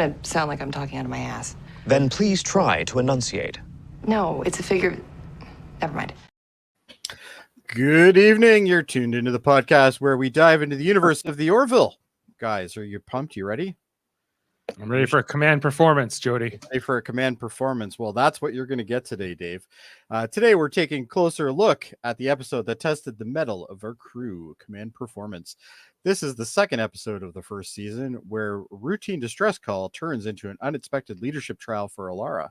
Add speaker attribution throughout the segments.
Speaker 1: want to sound like I'm talking out of my ass.
Speaker 2: Then please try to enunciate.
Speaker 1: No, it's a figure. Never mind.
Speaker 3: Good evening. You're tuned into the podcast where we dive into the universe of the Orville. Guys, are you pumped? You ready?
Speaker 4: I'm ready for a command performance, Jody.
Speaker 3: Ready for a command performance. Well, that's what you're going to get today, Dave. Today, we're taking a closer look at the episode that tested the mettle of our crew, command performance. This is the second episode of the first season where routine distress call turns into an unexpected leadership trial for Alara,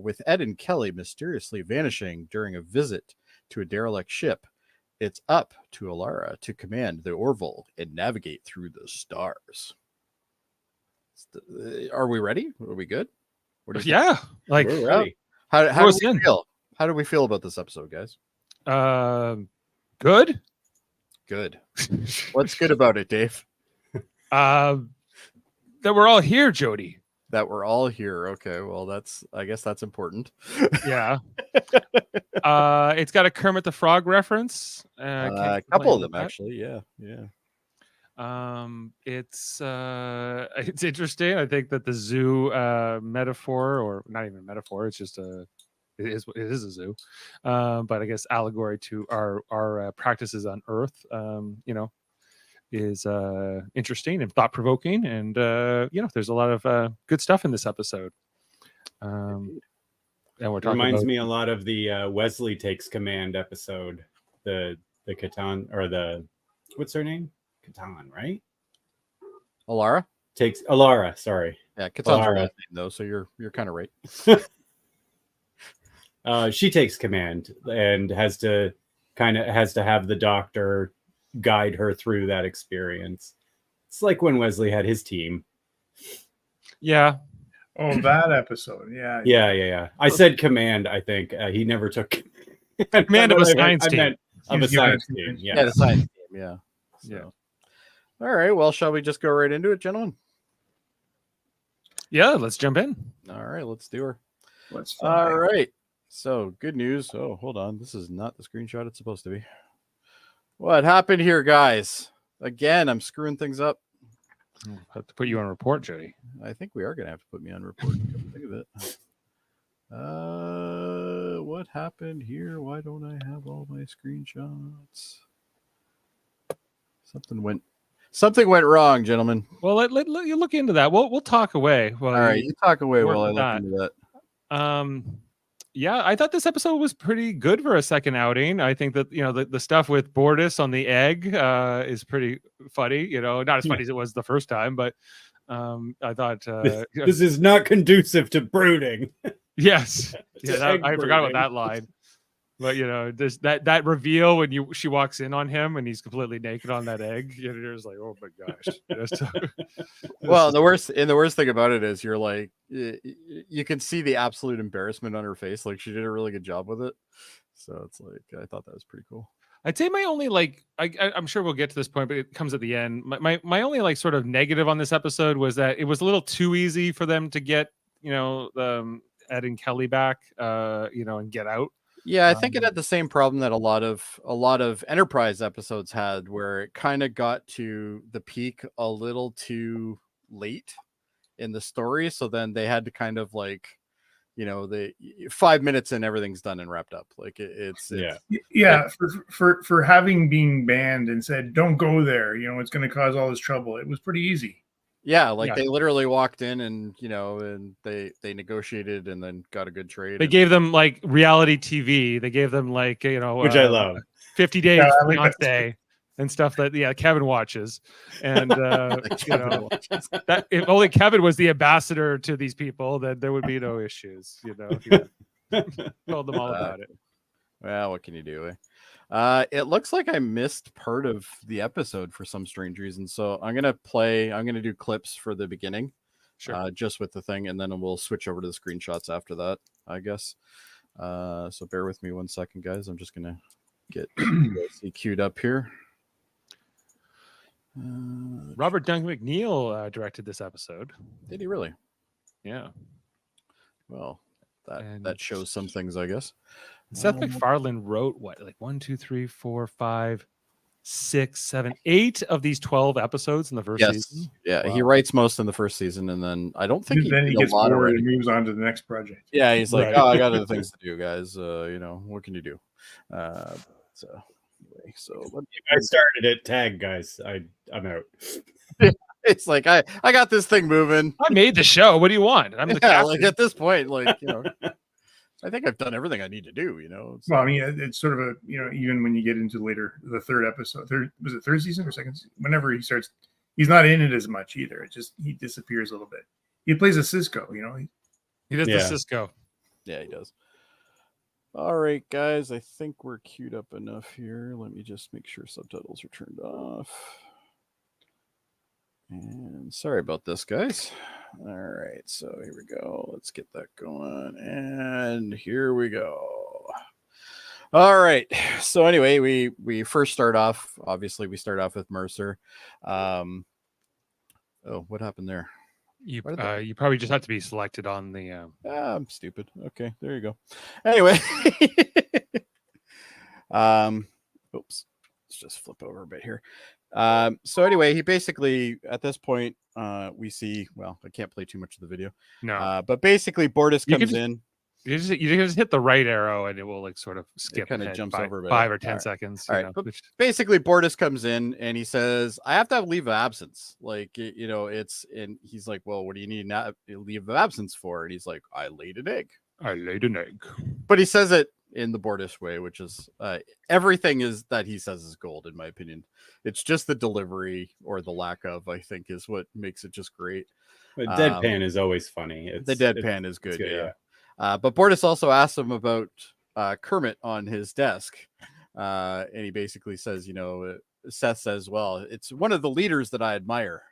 Speaker 3: with Ed and Kelly mysteriously vanishing during a visit to a derelict ship. It's up to Alara to command the Orville and navigate through the stars. Are we ready? Are we good?
Speaker 4: What do you think? Like
Speaker 3: we're ready. How do we feel? How do we feel about this episode, guys?
Speaker 4: Good.
Speaker 3: Good. What's good about it, Dave?
Speaker 4: That we're all here, Jody.
Speaker 3: That we're all here. Okay, well, I guess that's important.
Speaker 4: Yeah. It's got a Kermit the Frog reference.
Speaker 3: A couple of them, actually. Yeah.
Speaker 4: It's interesting. I think that the zoo metaphor, or not even a metaphor, it's just it is a zoo, but I guess allegory to our practices on Earth, is interesting and thought-provoking, and there's a lot of good stuff in this episode. And we're talking
Speaker 5: reminds me a lot of the Wesley Takes Command episode, the Catan, or the, what's her name? Catan, right?
Speaker 3: Alara,
Speaker 5: sorry.
Speaker 3: Yeah, Catan's her last name though, so you're kind of right.
Speaker 5: She takes command and has to have the doctor guide her through that experience. It's like when Wesley had his team.
Speaker 4: Yeah.
Speaker 6: Oh, that episode.
Speaker 5: Yeah. I said command. I think he never took
Speaker 4: command of a science team.
Speaker 5: Of a science team.
Speaker 3: Yeah, the science team. Yeah. So.
Speaker 4: Yeah.
Speaker 3: All right. Well, shall we just go right into it, gentlemen?
Speaker 4: Yeah, let's jump in.
Speaker 3: All right, let's do her.
Speaker 6: Let's
Speaker 3: All right. So, good news. Oh, hold on. This is not the screenshot it's supposed to be. What happened here, guys? Again, I'm screwing things up.
Speaker 4: I'll have to put you on report, Jody.
Speaker 3: I think we are going to have to put me on report. Think of it. What happened here? Why don't I have all my screenshots? Something went wrong, gentlemen.
Speaker 4: Well, let you look into that. We'll talk away.
Speaker 3: All right, you talk away while I look into that.
Speaker 4: Yeah, I thought this episode was pretty good for a second outing. I think that the stuff with Bortus on the egg is pretty funny. Not as funny as it was the first time, but I thought
Speaker 5: this is not conducive to brooding.
Speaker 4: Yes, I forgot about that line. But there's that reveal when she walks in on him and he's completely naked on that egg. You're just like, oh my gosh.
Speaker 3: Well, the worst thing about it is you're like, you can see the absolute embarrassment on her face. Like, she did a really good job with it. So it's like, I thought that was pretty cool.
Speaker 4: I'd say my only I'm sure we'll get to this point, but it comes at the end. My only sort of negative on this episode was that it was a little too easy for them to get the Ed and Kelly back, and get out.
Speaker 3: Yeah, I think it had the same problem that a lot of Enterprise episodes had, where it kind of got to the peak a little too late in the story. So then they had to kind of the 5 minutes and everything's done and wrapped up. Like it's
Speaker 6: for having been banned and said don't go there. It's going to cause all this trouble. It was pretty easy.
Speaker 3: Yeah, they literally walked in and and they negotiated and then got a good trade.
Speaker 4: They gave them reality TV. They gave them which
Speaker 5: I love
Speaker 4: 50 Days Fiance and stuff that Kevin watches. And that if only Kevin was the ambassador to these people, then there would be no issues. He told them all about it.
Speaker 3: Well, what can you do? It looks like I missed part of the episode for some strange reason. So I'm going to do clips for the beginning, just with the thing. And then we'll switch over to the screenshots after that, I guess. So bear with me 1 second, guys. I'm just going to get queued up here.
Speaker 4: Robert Duncan McNeil directed this episode.
Speaker 3: Did he really?
Speaker 4: Yeah.
Speaker 3: Well, that shows some things, I guess.
Speaker 4: Seth MacFarlane wrote 1, 2, 3, 4, 5, 6, 7, 8 of these 12 episodes in the first
Speaker 3: Yes.
Speaker 4: season.
Speaker 3: Yeah, he
Speaker 4: Wow.
Speaker 3: writes most in the first season, and then I don't think
Speaker 6: Then he
Speaker 3: did
Speaker 6: gets
Speaker 3: a lot
Speaker 6: bored
Speaker 3: already.
Speaker 6: and moves on to the next project.
Speaker 3: Yeah, he's like,
Speaker 4: Right.
Speaker 3: oh, I got other things to do, guys. What can you do? So anyway,
Speaker 5: I started it. Tag, guys. I'm out.
Speaker 3: it's like I got this thing moving.
Speaker 4: I made the show. What do you want? I'm the
Speaker 3: Yeah,
Speaker 4: captain.
Speaker 3: like at this point, like I think I've done everything I need to do.
Speaker 6: Well, I mean, it's sort of a even when you get into later the third episode, was it third season or second? Whenever he starts, he's not in it as much either. It just he disappears a little bit. He plays a Cisco,
Speaker 4: He does the Cisco.
Speaker 3: Yeah, he does. All right, guys, I think we're queued up enough here. Let me just make sure subtitles are turned off. And sorry about this, guys. All right, so here we go. Let's get that going. And here we go. All right. So anyway, we first start off. Obviously, we start off with Mercer. Oh, what happened there?
Speaker 4: You probably just have to be selected on the.
Speaker 3: I'm stupid. Okay, there you go. Anyway, oops. Let's just flip over a bit here. So anyway, he basically at this point, we see. Well, I can't play too much of the video.
Speaker 4: No,
Speaker 3: but basically, Bortus comes in.
Speaker 4: You just hit the right arrow and it will like sort of skip.
Speaker 3: Kind of jumps over
Speaker 4: 5 or 10 seconds.
Speaker 3: All right, but basically, Bortus comes in and he says, "I have to have leave of absence." Like it's and he's like, "Well, what do you need leave of absence for?" And he's like, "I laid an egg."
Speaker 4: I laid an egg.
Speaker 3: But he says it in the Bortus way, which is everything is that he says is gold, in my opinion. It's just the delivery or the lack of, I think, is what makes it just great.
Speaker 5: But deadpan is always funny.
Speaker 3: The deadpan is good, yeah. But Bortus also asks him about Kermit on his desk. And he basically says, Seth says, well, it's one of the leaders that I admire.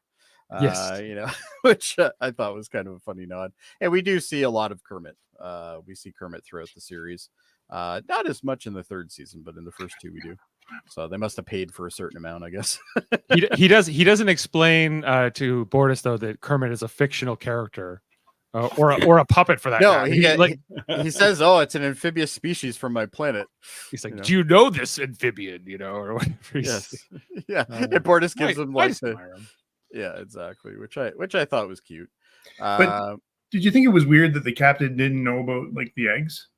Speaker 4: Yes.
Speaker 3: Which I thought was kind of a funny nod. And we do see a lot of Kermit. We see Kermit throughout the series. Not as much in the third season, but in the first two we do. So they must have paid for a certain amount, I guess.
Speaker 4: he doesn't explain to Bortus though that Kermit is a fictional character. Or a puppet for that.
Speaker 3: No,
Speaker 4: matter.
Speaker 3: he says, "Oh, it's an amphibious species from my planet."
Speaker 4: He's like, "Do you know this amphibian?" Or whatever.
Speaker 3: Yes, yeah. And Bortus gives him like, yeah, exactly. Which I thought was cute.
Speaker 6: But did you think it was weird that the captain didn't know about like the eggs?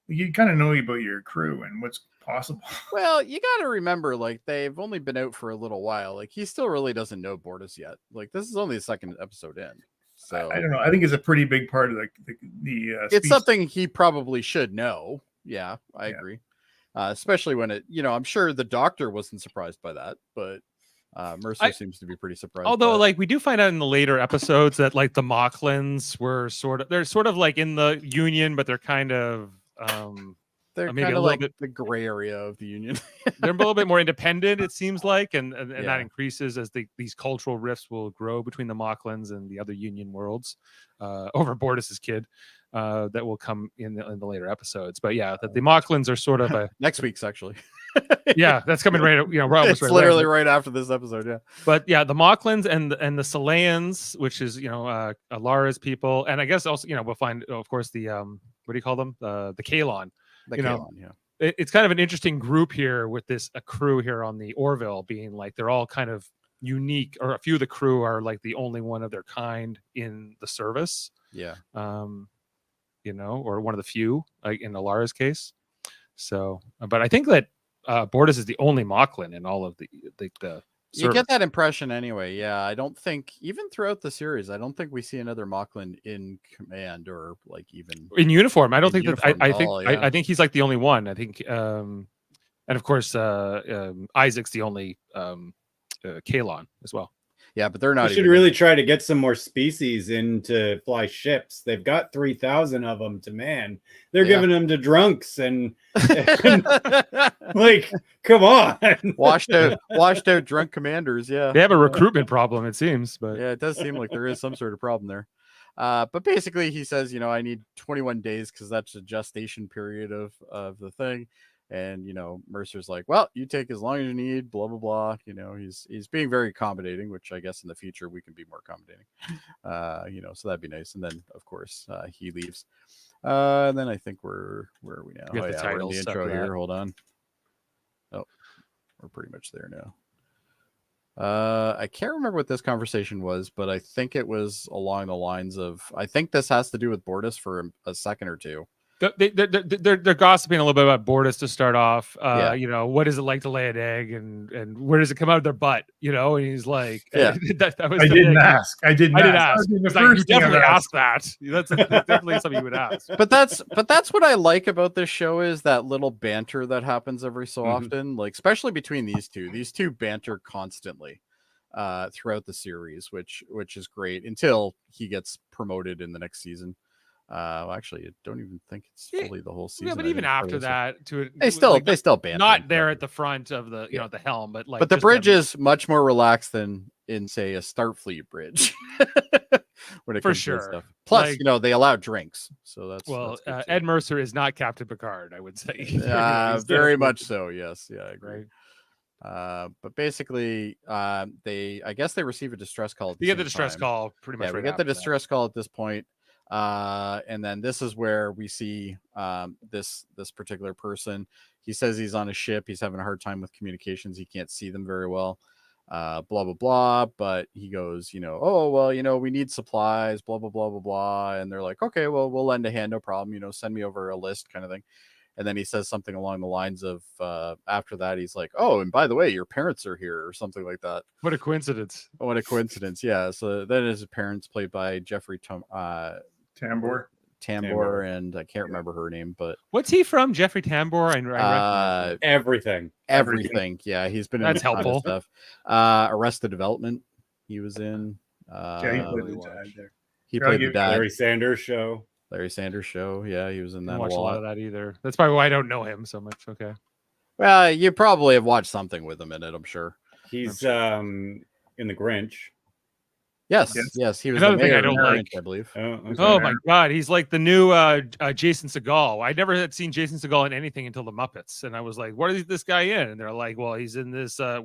Speaker 6: You kind of know about your crew and what's possible.
Speaker 3: Well, you got to remember, like they've only been out for a little while. Like he still really doesn't know Bortus yet. Like this is only the second episode in. So
Speaker 6: I don't know. I think it's a pretty big part of the
Speaker 3: it's something he probably should know. Yeah, I agree. Especially when I'm sure the doctor wasn't surprised by that, but Mercer seems to be pretty surprised.
Speaker 4: Although, like we do find out in the later episodes that like the Mocklins were they're sort of like in the Union, but they're kind of
Speaker 3: they're
Speaker 4: maybe
Speaker 3: kind
Speaker 4: a
Speaker 3: of
Speaker 4: little
Speaker 3: like
Speaker 4: bit
Speaker 3: the gray area of the Union.
Speaker 4: They're a little bit more independent, it seems like, and that increases as these cultural rifts will grow between the Mocklins and the other Union worlds over Bortus's kid that will come in the later episodes. But yeah, that the Mocklins are sort of a
Speaker 3: next week's actually.
Speaker 4: Yeah, that's coming right.
Speaker 3: It's literally right after this episode. Yeah,
Speaker 4: but yeah, the Mocklins and the Salayans, which is Alara's people, and I guess also we'll find of course the what do you call them, the Kalon. It's kind of an interesting group here with a crew here on the Orville being like they're all kind of unique, or a few of the crew are like the only one of their kind in the service. Yeah. Or one of the few, like in Alara's case. So, but I think that Bortus is the only Mocklin in all of the
Speaker 3: you get that impression anyway. Yeah, I don't think even throughout the series, I don't think we see another Mocklin in command or like even
Speaker 4: in uniform. I don't think that.
Speaker 3: I
Speaker 4: think he's like the only one. I think, and of course, Isaac's the only Kalon as well.
Speaker 3: Yeah, but they're not.
Speaker 5: We should really try to get some more species in to fly ships. They've got 3,000 of them to man. They're giving them to drunks and like, come on,
Speaker 3: washed out drunk commanders. Yeah,
Speaker 4: they have a recruitment problem, it seems. But
Speaker 3: yeah, it does seem like there is some sort of problem there. But basically, he says, I need 21 days because that's a gestation period of the thing. And Mercer's like, well, you take as long as you need, blah blah blah. He's being very accommodating, which I guess in the future we can be more accommodating. So that'd be nice. And then of course he leaves. And then I think where are we now?
Speaker 4: We're in the
Speaker 3: intro here. Hold on. Oh, We're pretty much there now. I can't remember what this conversation was, but I think it was along the lines of, I think this has to do with Bortus for a second or two.
Speaker 4: They're gossiping a little bit about Bortus to start off.
Speaker 3: Yeah.
Speaker 4: You know, what is it like to lay an egg, and where does it come out of their butt? You know, and he's like,
Speaker 3: Yeah.
Speaker 4: that was
Speaker 6: I
Speaker 4: the
Speaker 6: didn't
Speaker 4: thing.
Speaker 6: ask. I didn't
Speaker 4: I did
Speaker 6: ask.
Speaker 4: ask.
Speaker 6: That would be the
Speaker 4: It's like, you
Speaker 6: first thing
Speaker 4: definitely
Speaker 6: I've
Speaker 4: asked that. That's definitely something you would ask.
Speaker 3: But that's what I like about this show is that little banter that happens every so often, like especially between these two. These two banter constantly throughout the series, which is great until he gets promoted in the next season. Actually, I don't even think it's fully the whole season.
Speaker 4: Yeah, but even after that,
Speaker 3: they still banter.
Speaker 4: Not there at the front of the at the helm, but like.
Speaker 3: But the
Speaker 4: just
Speaker 3: bridge
Speaker 4: them.
Speaker 3: is much more relaxed than in say a Starfleet bridge. When it
Speaker 4: For
Speaker 3: comes to
Speaker 4: sure.
Speaker 3: this stuff. Plus,
Speaker 4: Like-
Speaker 3: they allow drinks, so that's
Speaker 4: Well,
Speaker 3: good too.
Speaker 4: Ed Mercer is not Captain Picard, I would say.
Speaker 3: Very much so. Yes, yeah, I agree.
Speaker 4: Right.
Speaker 3: But basically, I guess they receive a distress call.
Speaker 4: You get the distress call pretty much.
Speaker 3: Yeah, we
Speaker 4: right
Speaker 3: get the
Speaker 4: after that.
Speaker 3: distress call at this point. And then this is where we see this particular person. He says he's on a ship. He's having a hard time with communications. He can't see them very well. Blah blah blah. But he goes, oh well, we need supplies. Blah blah blah blah blah. And they're like, okay, well, we'll lend a hand, no problem. Send me over a list, kind of thing. And then he says something along the lines of, after that, he's like, oh, and by the way, your parents are here, or something like that.
Speaker 4: What a coincidence.
Speaker 3: What a coincidence. Yeah. So then his parents, played by Jeffrey
Speaker 6: Tambor.
Speaker 3: Tambor, and I can't remember her name, but
Speaker 4: What's he from? Jeffrey Tambor? I recognize
Speaker 5: Everything.
Speaker 3: everything. Yeah, he's been in
Speaker 4: That's
Speaker 3: a ton of
Speaker 4: helpful.
Speaker 3: stuff. Arrested Development, he was in.
Speaker 6: Yeah, he played the dad there.
Speaker 3: He
Speaker 6: I'll
Speaker 3: played the
Speaker 6: give-
Speaker 3: dad.
Speaker 5: Larry Sanders Show.
Speaker 3: Larry Sanders Show. Yeah, he was in
Speaker 4: I
Speaker 3: that
Speaker 4: don't
Speaker 3: a
Speaker 4: watch a lot
Speaker 3: lot.
Speaker 4: of that either. That's probably why I don't know him so much. Okay.
Speaker 3: Well, you probably have watched something with him in it, I'm sure.
Speaker 5: He's in the Grinch.
Speaker 3: Yes,
Speaker 6: Yes.
Speaker 3: yes, he was
Speaker 4: Another
Speaker 3: the
Speaker 4: thing I
Speaker 3: mayor
Speaker 4: don't
Speaker 3: of
Speaker 4: like.
Speaker 3: Orange, I believe.
Speaker 5: Oh, okay.
Speaker 4: Oh my God, he's like the new Jason Segel. I never had seen Jason Segel in anything until the Muppets, and I was like, "What is this guy in?" And they're like, "Well, he's in this How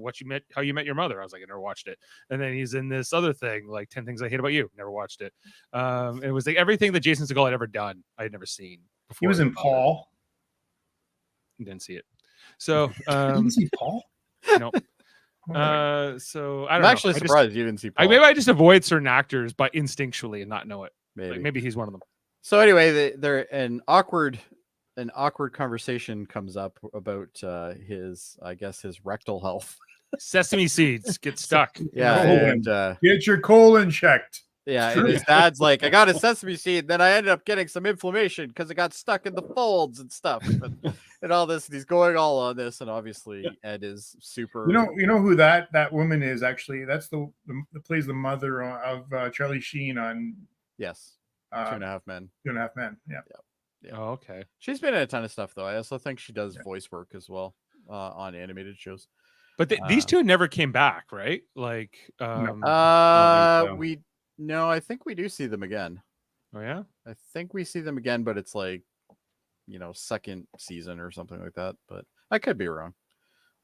Speaker 4: You Met Your Mother." I was like, "I never watched it." And then he's in this other thing, like 10 Things I Hate About You. Never watched it. It was like everything that Jason Segel had ever done, I had never seen before.
Speaker 6: He was in
Speaker 4: Muppets.
Speaker 6: Paul.
Speaker 4: Didn't see it. So
Speaker 6: You didn't see Paul?
Speaker 4: no. So I
Speaker 3: I'm
Speaker 4: don't know.
Speaker 3: actually surprised you didn't see Paul.
Speaker 4: Maybe I just avoid certain actors, but instinctually and not know it.
Speaker 3: maybe.
Speaker 4: Like maybe he's one of them.
Speaker 3: So anyway, they're an awkward conversation comes up about his rectal health.
Speaker 4: Sesame seeds get stuck.
Speaker 3: Yeah,
Speaker 6: Colon.
Speaker 3: and
Speaker 6: Get your colon checked.
Speaker 3: yeah, and his dad's like, I got a sesame seed, then I ended up getting some inflammation because it got stuck in the folds and stuff, and all this. And he's going all on this, and obviously Ed is super.
Speaker 6: You know who that woman is actually? That's the plays the mother of Charlie Sheen on
Speaker 3: Yes, 2.5 Men.
Speaker 6: 2.5 Men. Yeah.
Speaker 3: Yeah.
Speaker 4: Oh, okay.
Speaker 3: She's been in a ton of stuff though. I also think she does voice work as well on animated shows.
Speaker 4: But these two never came back, right? Like,
Speaker 5: so.
Speaker 3: I think we do see them again.
Speaker 4: oh yeah.
Speaker 3: I think we see them again, but it's like, second season or something like that. But I could be wrong.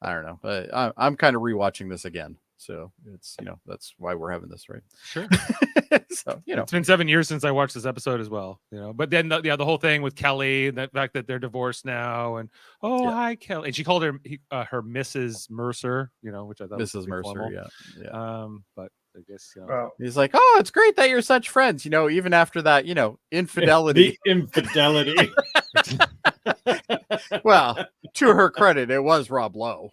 Speaker 3: I don't know. But I'm kind of rewatching this again, so it's that's why we're having this, right?
Speaker 4: Sure.
Speaker 3: So
Speaker 4: It's been 7 years since I watched this episode as well. But then the whole thing with Kelly, and the fact that they're divorced now, and hi Kelly, and she called her Mrs. Mercer, which I thought was
Speaker 3: Mrs.
Speaker 4: pretty
Speaker 3: Mercer,
Speaker 4: formal.
Speaker 3: yeah.
Speaker 4: But I guess
Speaker 6: Well,
Speaker 3: He's like, oh, it's great that you're such friends. Even after that, infidelity.
Speaker 5: The infidelity.
Speaker 3: Well, to her credit, it was Rob Lowe.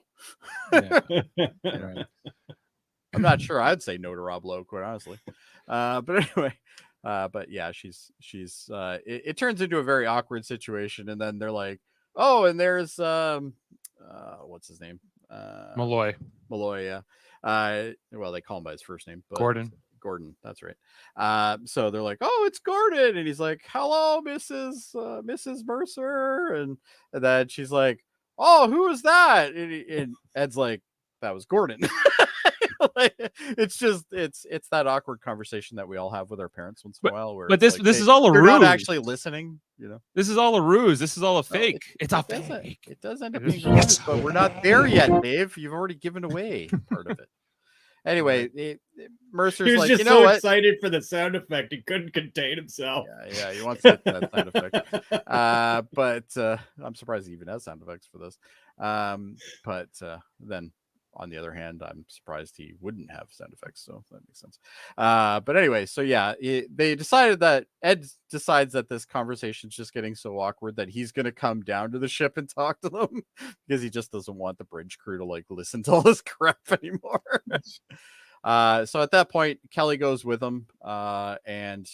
Speaker 4: yeah. Right.
Speaker 3: I'm not sure I'd say no to Rob Lowe, quite honestly. But anyway, but yeah, she's it turns into a very awkward situation, and then they're like, oh, and there's what's his name?
Speaker 4: Malloy.
Speaker 3: Malloy, yeah. Well, they call him by his first name, but Gordon, that's right. So they're like, oh, it's Gordon, and he's like, hello, Mrs. Mercer, and then she's like, oh, who is that? And Ed's like, that was Gordon. Like, it's that awkward conversation that we all have with our parents once in a while.
Speaker 4: But this is all a
Speaker 3: they're
Speaker 4: ruse.
Speaker 3: not actually listening.
Speaker 4: This is all a ruse. This is all a fake. It's a
Speaker 3: it does-
Speaker 4: fake.
Speaker 3: It does end up
Speaker 4: It is
Speaker 3: being a ruse, but we're not there yet, Dave. You've already given away part of it. Anyway, Mercer's
Speaker 5: He was
Speaker 3: like,
Speaker 5: just
Speaker 3: you know
Speaker 5: so
Speaker 3: what?
Speaker 5: excited for the sound effect, he couldn't contain himself.
Speaker 3: Yeah, he wants to hit that sound effect. But I'm surprised he even has sound effects for this. But then on the other hand, I'm surprised he wouldn't have sound effects. So that makes sense. But anyway, so yeah, they decided that Ed decides that this conversation's just getting so awkward that he's going to come down to the ship and talk to them because he just doesn't want the bridge crew to like listen to all this crap anymore. So at that point, Kelly goes with them, and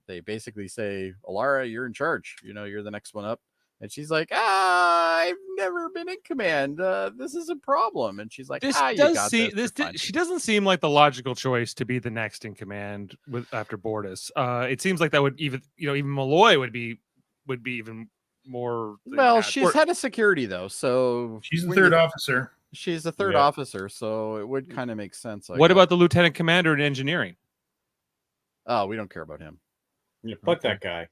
Speaker 3: they basically say, Alara, you're in charge. You know, you're the next one up. And she's like, I've never been in command. This is a problem. And she's like,
Speaker 4: This
Speaker 3: you
Speaker 4: does
Speaker 3: got
Speaker 4: see
Speaker 3: this.
Speaker 4: this. She doesn't seem like the logical choice to be the next in command after Bortus. It seems like that would even Malloy would be even more.
Speaker 3: Well, she's head of security though, so
Speaker 6: She's the third officer.
Speaker 3: She's the third officer, so it would kind of make sense.
Speaker 4: What about the lieutenant commander in engineering?
Speaker 3: Oh, we don't care about him.
Speaker 5: Yeah, fuck that guy.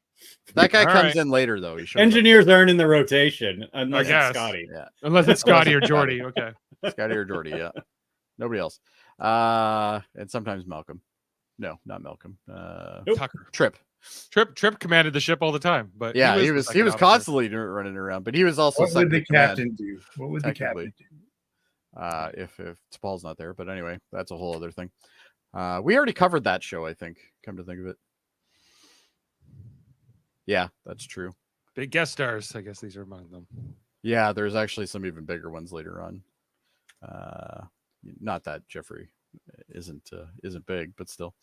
Speaker 3: That guy comes in later, though.
Speaker 5: Engineers aren't in the rotation unless it's Scotty.
Speaker 3: Yeah.
Speaker 4: Unless it's Scotty or Jordy. Okay.
Speaker 3: Scotty or Jordy, yeah. Nobody else. And sometimes Malcolm. No, not Malcolm.
Speaker 4: Tucker.
Speaker 3: Trip
Speaker 4: commanded the ship all the time, but
Speaker 3: yeah, he was constantly running around, but he was also
Speaker 6: what would the captain do? What would the captain do?
Speaker 3: If T'Pol's not there, but anyway, that's a whole other thing. We already covered that show, I think. Come to think of it. Yeah, that's true.
Speaker 4: Big guest stars. I guess these are among them.
Speaker 3: Yeah, there's actually some even bigger ones later on. Not that Jeffrey isn't big, but still.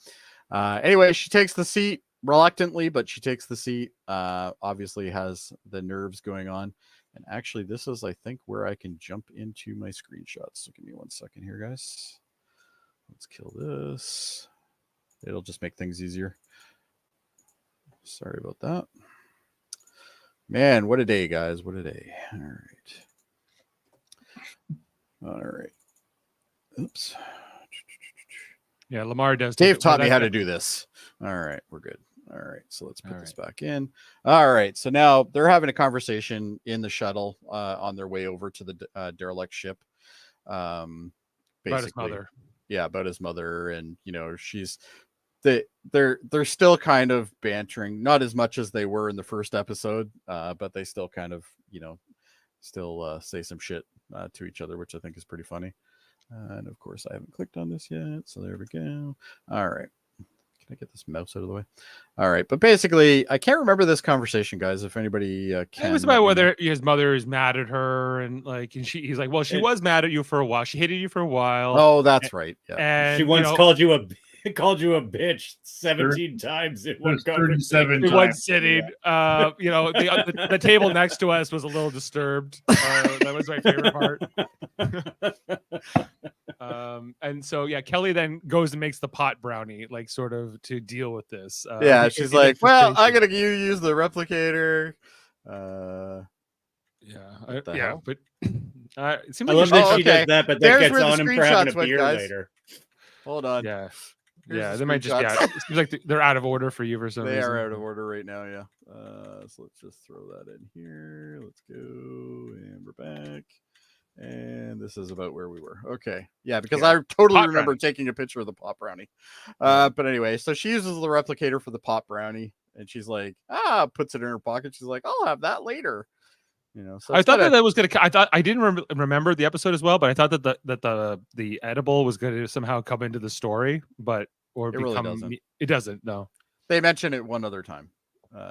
Speaker 3: Anyway, she takes the seat reluctantly, but she takes the seat. Obviously has the nerves going on. And actually, this is, I think, where I can jump into my screenshots. So give me 1 second here, guys. Let's kill this. It'll just make things easier. Sorry about that. Man, what a day, guys. What a day. All right. Oops.
Speaker 4: Yeah, Lamar does.
Speaker 3: Dave taught me how to do this. All right, we're good. All right, so let's put this back in. All right, so now they're having a conversation in the shuttle on their way over to the derelict ship.
Speaker 4: Basically, about his mother.
Speaker 3: Yeah, about his mother, and they're still kind of bantering, not as much as they were in the first episode, but they still kind of still say some shit to each other, which I think is pretty funny. And of course, I haven't clicked on this yet, so there we go. All right. Can I get this mouse out of the way? All right. But basically, I can't remember this conversation, guys. If anybody can.
Speaker 4: It was about whether his mother is mad at her, and he's like, well, she was mad at you for a while. She hated you for a while.
Speaker 3: Oh, that's right. Yeah.
Speaker 5: And she once called you a bitch 17 times in one
Speaker 6: 37
Speaker 4: in one sitting. Yeah. The table next to us was a little disturbed. That was my favorite part. And so Kelly then goes and makes the pot brownie, like sort of to deal with this.
Speaker 3: She's like, well, I'm gonna use the replicator.
Speaker 4: But
Speaker 5: it seems like I love that she does that, but that gets on him for having a beer later.
Speaker 3: Hold on.
Speaker 4: They might just it seems like they're out of order for you for some reason.
Speaker 3: They are out of order right now, yeah. So let's just throw that in here. Let's go, and we're back. And this is about where we were. Okay. Yeah, because I totally remember taking a picture of the pop brownie. But anyway, so she uses the replicator for the pop brownie, and she's like, puts it in her pocket. She's like, I'll have that later. So
Speaker 4: I thought that was gonna. I thought I didn't remember the episode as well, but I thought that the edible was going to somehow come into the story, but
Speaker 3: it really doesn't.
Speaker 4: It doesn't. No,
Speaker 3: they mention it one other time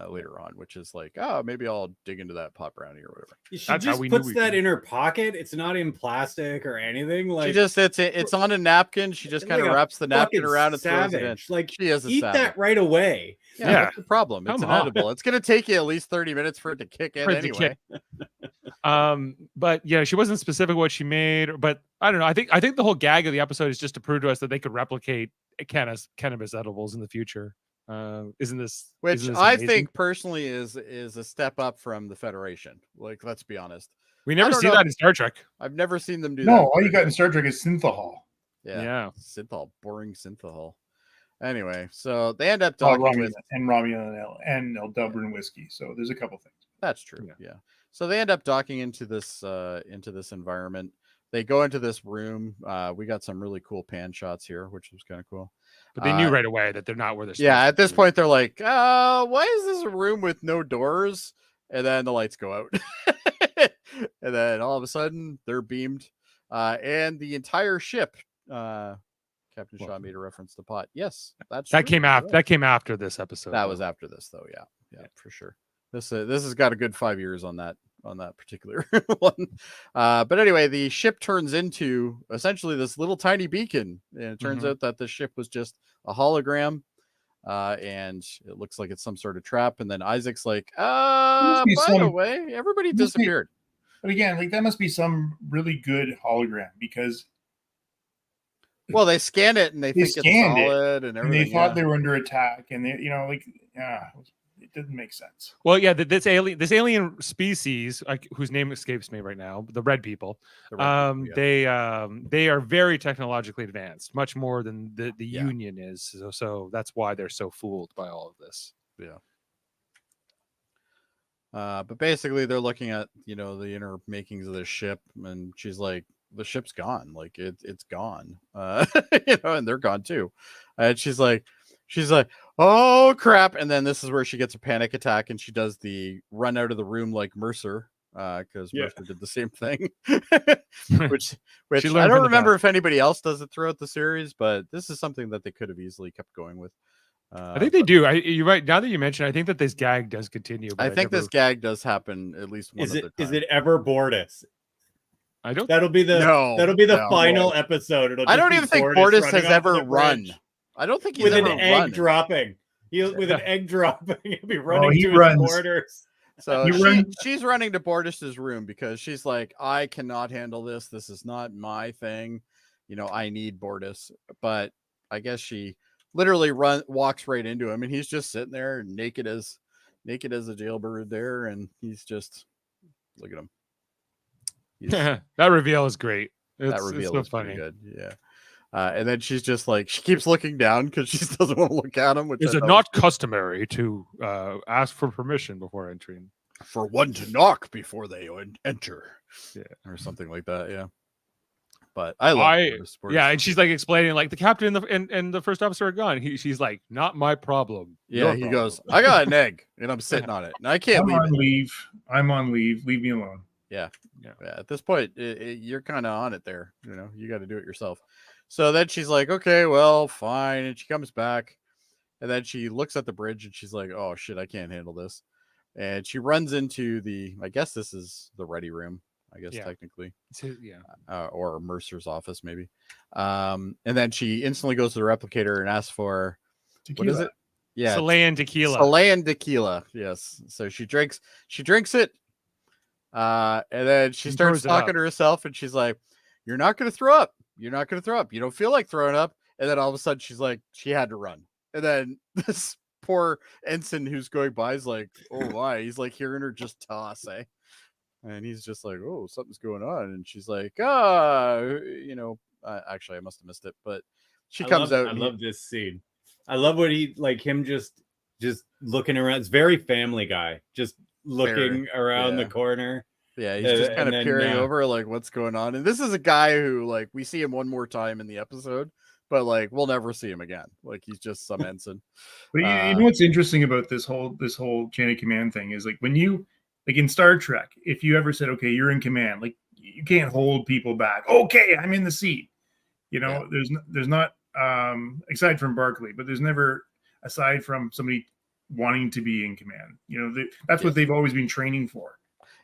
Speaker 3: later on, which is like, maybe I'll dig into that pot brownie or whatever.
Speaker 5: She just puts that in her pocket. It's not in plastic or anything. Like
Speaker 3: she just it's on a napkin. She just kind of wraps the napkin around and throws it in.
Speaker 5: Like
Speaker 3: she is
Speaker 5: eat that right away.
Speaker 3: Yeah, that's the problem. It's inedible. It's gonna take you at least 30 minutes for it to kick in anyway.
Speaker 4: But she wasn't specific what she made, but I don't know. I think the whole gag of the episode is just to prove to us that they could replicate cannabis edibles in the future. Isn't this
Speaker 3: I think personally is a step up from the Federation? Like, let's be honest.
Speaker 4: We never see that in Star Trek.
Speaker 3: I've never seen them do that.
Speaker 6: No, all you got in Star Trek is synthahol.
Speaker 3: Yeah. Synthahol, boring synthahol. Anyway, so they end up talking with
Speaker 6: Romulan and Eldubran whiskey. So there's a couple things.
Speaker 3: That's true. Yeah. So they end up docking into this environment they go into this room. We got some really cool pan shots here, which was kind of cool.
Speaker 4: But they knew right away that they're not where they're.
Speaker 3: Yeah,
Speaker 4: supposed
Speaker 3: at this
Speaker 4: to be.
Speaker 3: point, they're like, why is this a room with no doors? And then the lights go out. And then all of a sudden, they're beamed. And the entire ship, Captain Shaw made a reference to Pot. Yes, that
Speaker 4: came after. That came after this episode.
Speaker 3: That was after this, though. Yeah, for sure. This has got a good 5 years on that particular one. But anyway, the ship turns into essentially this little tiny beacon, and it turns out that the ship was just a hologram, and it looks like it's some sort of trap. And then Isaac's like, by the way, everybody disappeared.
Speaker 6: But again, like that must be some really good hologram because.
Speaker 3: Well, they scan it and they think it's solid and everything.
Speaker 6: And they thought they were under attack, and they, it didn't make sense.
Speaker 4: Well, yeah, this alien species, whose name escapes me right now, the red people. They are very technologically advanced, much more than the Union is. So that's why they're so fooled by all of this.
Speaker 3: Yeah. But basically, they're looking at the inner makings of this ship, and she's like, the ship's gone, like it's gone, and they're gone too. And she's like, oh crap. And then this is where she gets a panic attack, and she does the run out of the room like Mercer, because Mercer did the same thing. which I don't remember if anybody else does it throughout the series, but this is something that they could have easily kept going with.
Speaker 4: I think they do. You're right. Now that you mention, I think that this gag does continue.
Speaker 3: I think this gag does happen at least one other time.
Speaker 5: Is it ever Bortus?
Speaker 4: I don't.
Speaker 5: That'll be the final episode.
Speaker 3: I don't even think Bortus has ever run. I don't think he's
Speaker 5: with
Speaker 3: ever
Speaker 5: an egg
Speaker 3: run.
Speaker 5: dropping. With an egg dropping, he'll be running
Speaker 6: he
Speaker 5: to
Speaker 6: runs.
Speaker 5: his quarters.
Speaker 3: So she's running to Bortus's room because she's like, I cannot handle this. This is not my thing. I need Bortus. But I guess she literally walks right into him, and he's just sitting there naked as a jailbird there, and he's just, look at him.
Speaker 4: That reveal is great.
Speaker 3: That reveal is
Speaker 4: funny.
Speaker 3: Good. Yeah. And then she's just like, she keeps looking down because she doesn't want to look at him.
Speaker 4: Is it not customary to ask for permission before entering?
Speaker 3: For one to knock before they enter. Yeah. Or something like that. Yeah. But I love Bortus.
Speaker 4: Yeah. And she's like explaining, like, the captain and the first officer are gone. She's like, not my problem.
Speaker 3: Yeah. He goes, I got an egg and I'm sitting on it. And I can't leave.
Speaker 6: I'm on leave. Leave me alone.
Speaker 3: Yeah. At this point, you're kind of on it there. You got to do it yourself. So then she's like, okay, well, fine. And she comes back, and then she looks at the bridge, and she's like, oh shit, I can't handle this. And she runs into I guess this is the ready room, I guess technically. Or Mercer's office, maybe. And then she instantly goes to the replicator and asks for tequila. What is it? Yeah.
Speaker 4: Chilean tequila.
Speaker 3: Chilean tequila. Yes. So she drinks it. And then she starts talking to herself, and she's like, you're not going to throw up. You're not going to throw up. You don't feel like throwing up. And then all of a sudden she's like, she had to run. And then this poor ensign who's going by is like, oh, why? He's like hearing her just toss, eh? And he's just like, oh, something's going on. And she's like, actually, I must have missed it. But she comes out.
Speaker 5: I love this scene. I love what him just looking around. It's very Family Guy, just looking around the corner.
Speaker 3: Yeah, he's just kind of peering over, like, what's going on. And this is a guy who, like, we see him one more time in the episode, but, like, we'll never see him again. Like, he's just some ensign.
Speaker 6: But you know what's interesting about this whole chain of command thing is, like, when you, like, in Star Trek, if you ever said, okay, you're in command, like, you can't hold people back. Okay, I'm in the seat. There's not, aside from Barclay, but there's never, aside from somebody wanting to be in command. That's what they've always been training for.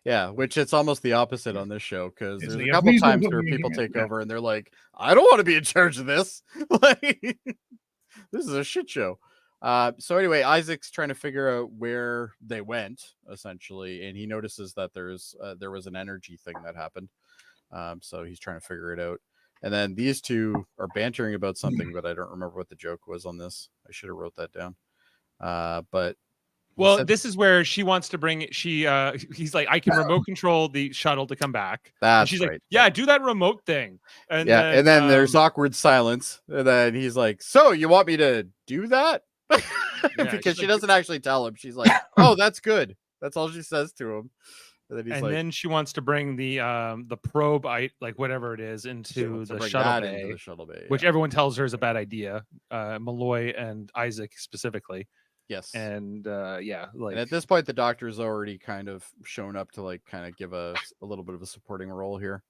Speaker 3: Yeah, which it's almost the opposite on this show, because there's a couple times where people take over and they're like, I don't want to be in charge of this. Like, this is a shit show. So anyway, Isaac's trying to figure out where they went, essentially, and he notices that there was an energy thing that happened. So he's trying to figure it out. And then these two are bantering about something, but I don't remember what the joke was on this. I should have wrote that down. But
Speaker 4: this is where she wants to bring it. He's like, I can remote control the shuttle to come back.
Speaker 3: That's
Speaker 4: she's
Speaker 3: right.
Speaker 4: like, yeah, do that remote thing.
Speaker 3: And then there's awkward silence. And then he's like, so you want me to do that? Because she doesn't actually tell him. She's like, oh, that's good. That's all she says to him. then he's
Speaker 4: And
Speaker 3: like,
Speaker 4: then she wants to bring the probe, like whatever it is,
Speaker 3: she
Speaker 4: into
Speaker 3: wants to
Speaker 4: the
Speaker 3: bring
Speaker 4: shuttle
Speaker 3: that
Speaker 4: bay,
Speaker 3: into the shuttle bay.
Speaker 4: which
Speaker 3: Yeah.
Speaker 4: everyone tells her is a bad idea. Malloy and Isaac specifically.
Speaker 3: Yes.
Speaker 4: And yeah, like
Speaker 3: And at this point, the doctor's already kind of shown up to like kind of give a little bit of a supporting role here.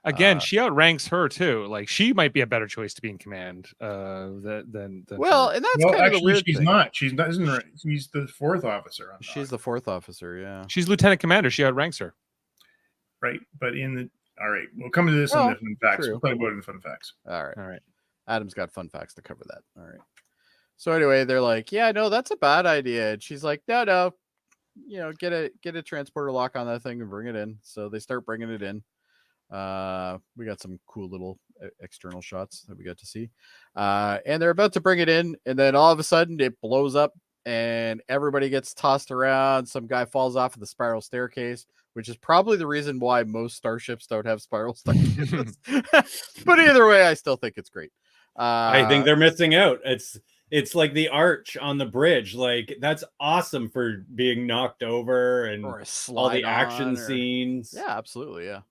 Speaker 4: again, she outranks her too. Like she might be a better choice to be in command than
Speaker 3: Well,
Speaker 4: her.
Speaker 3: and that's
Speaker 6: Well,
Speaker 3: kind of the
Speaker 6: actually,
Speaker 3: weird
Speaker 6: she's
Speaker 3: thing.
Speaker 6: not. She's not. She's the fourth officer.
Speaker 3: She's the fourth officer. Yeah.
Speaker 4: She's lieutenant commander. She outranks her.
Speaker 6: right. But in the all right, we'll come to this in
Speaker 3: Well,
Speaker 6: the fun facts.
Speaker 3: true.
Speaker 6: We'll talk about it in the fun facts.
Speaker 3: All right.
Speaker 4: All right.
Speaker 3: Adam's got fun facts to cover that. All right. So anyway, they're like, yeah, no, that's a bad idea. And she's like, no, get a transporter lock on that thing and bring it in. So they start bringing it in. We got some cool little external shots that we got to see. And they're about to bring it in, and then all of a sudden it blows up and everybody gets tossed around. Some guy falls off of the spiral staircase, which is probably the reason why most starships don't have spiral staircases. But either way, I still think it's great.
Speaker 5: I think they're missing out. It's like the arch on the bridge. Like that's awesome for being knocked over and
Speaker 3: or a
Speaker 5: all the
Speaker 3: slide
Speaker 5: action
Speaker 3: on,
Speaker 5: scenes.
Speaker 3: Yeah, absolutely. Yeah.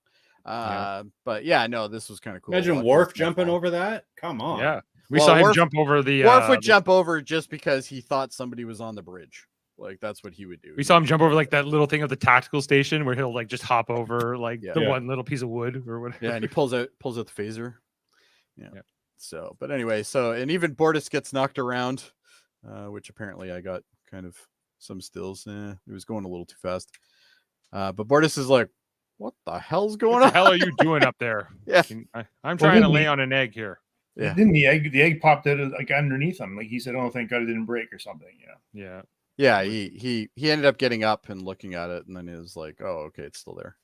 Speaker 3: But yeah, no, this was kind of cool.
Speaker 5: Imagine Worf jumping over that. Come on.
Speaker 4: Yeah. We
Speaker 3: Well,
Speaker 4: saw him
Speaker 3: Worf-
Speaker 4: jump over the.
Speaker 3: Worf would jump over just because he thought somebody was on the bridge. Like that's what he would do.
Speaker 4: We saw him jump over like that little thing of the tactical station where he'll like just hop over like
Speaker 3: Yeah.
Speaker 4: the
Speaker 5: Yeah.
Speaker 4: one little piece of wood or whatever.
Speaker 3: Yeah, and he pulls out the phaser. Yeah.
Speaker 4: Yeah.
Speaker 3: So, but anyway, and even Bortus gets knocked around, which apparently I got kind of some stills. It was going a little too fast. But Bortus is like, "What the hell's going
Speaker 4: What
Speaker 3: on?
Speaker 4: the hell are you doing up there?
Speaker 3: Yeah.
Speaker 4: I'm trying to lay on an egg here.
Speaker 3: Yeah.
Speaker 6: Didn't the egg popped out like underneath him? Like he said, "Oh, thank God it didn't break" or something.
Speaker 4: Yeah.
Speaker 3: Yeah, he ended up getting up and looking at it, and then he was like, "Oh, okay, it's still there."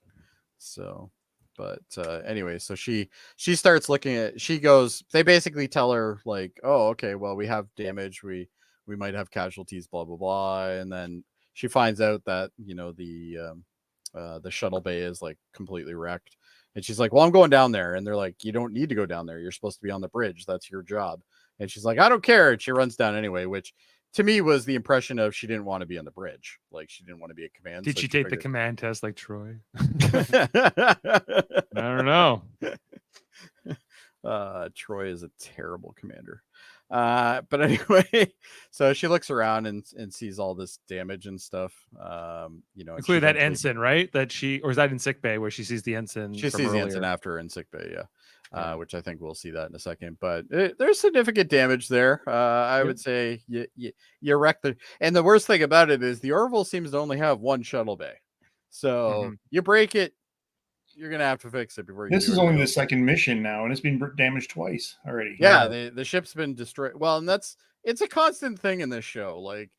Speaker 3: So, but anyway, so she starts looking at. She goes. They basically tell her like, "Oh, okay, well, we have damage. We might have casualties. Blah blah blah." And then she finds out that the shuttle bay is like completely wrecked, and she's like, "Well, I'm going down there." And they're like, "You don't need to go down there. You're supposed to be on the bridge. That's your job." And she's like, "I don't care." And she runs down anyway, which to me was the impression of she didn't want to be on the bridge. Like she didn't want to be a command.
Speaker 4: Did
Speaker 3: so
Speaker 4: she take the
Speaker 3: figured-
Speaker 4: command test like Troy?
Speaker 3: I
Speaker 4: I don't know.
Speaker 3: Troy is a terrible commander. But anyway, so she looks around and sees all this damage and stuff. And
Speaker 4: Including
Speaker 3: she
Speaker 4: that
Speaker 3: eventually-
Speaker 4: ensign, right? Or is that in sick bay where she sees the ensign?
Speaker 3: She
Speaker 4: from
Speaker 3: sees the
Speaker 4: earlier?
Speaker 3: ensign after in sick bay, yeah.
Speaker 4: Yeah.
Speaker 3: Which I think we'll see that in a second. But there's significant damage there. I would say you wreck and the worst thing about it is the Orville seems to only have one shuttle bay. So you break it, you're gonna have to fix it before you.
Speaker 6: This
Speaker 3: do
Speaker 6: is only
Speaker 3: anything
Speaker 6: the
Speaker 3: else.
Speaker 6: second mission now, and it's been damaged twice already.
Speaker 3: Yeah, the ship's been destroyed. Well, and it's a constant thing in this show. Like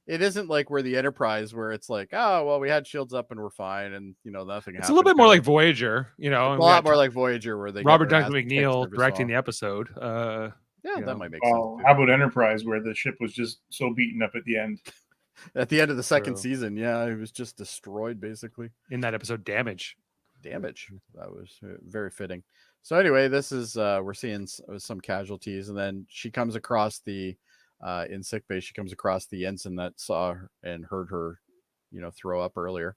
Speaker 3: it isn't like we're the Enterprise where it's like, oh well, we had shields up and we're fine, and nothing.
Speaker 4: It's a little bit more like Voyager,
Speaker 3: a
Speaker 4: and
Speaker 3: lot more like Voyager, where they get
Speaker 4: Robert
Speaker 3: their
Speaker 4: Duncan
Speaker 3: asses kicked
Speaker 4: McNeil
Speaker 3: every
Speaker 4: directing
Speaker 3: so
Speaker 4: the episode.
Speaker 3: Yeah,
Speaker 4: you
Speaker 3: that
Speaker 4: know.
Speaker 3: might make
Speaker 6: Well,
Speaker 3: sense.
Speaker 6: how about Enterprise, where the ship was just so beaten up at the end?
Speaker 3: At the end of the second
Speaker 4: True.
Speaker 3: season, yeah, it was just destroyed basically.
Speaker 4: In that episode, Damage.
Speaker 3: That was very fitting. So anyway, this is we're seeing some casualties, and then she comes across the in sickbay. She comes across the ensign that saw her and heard her, throw up earlier,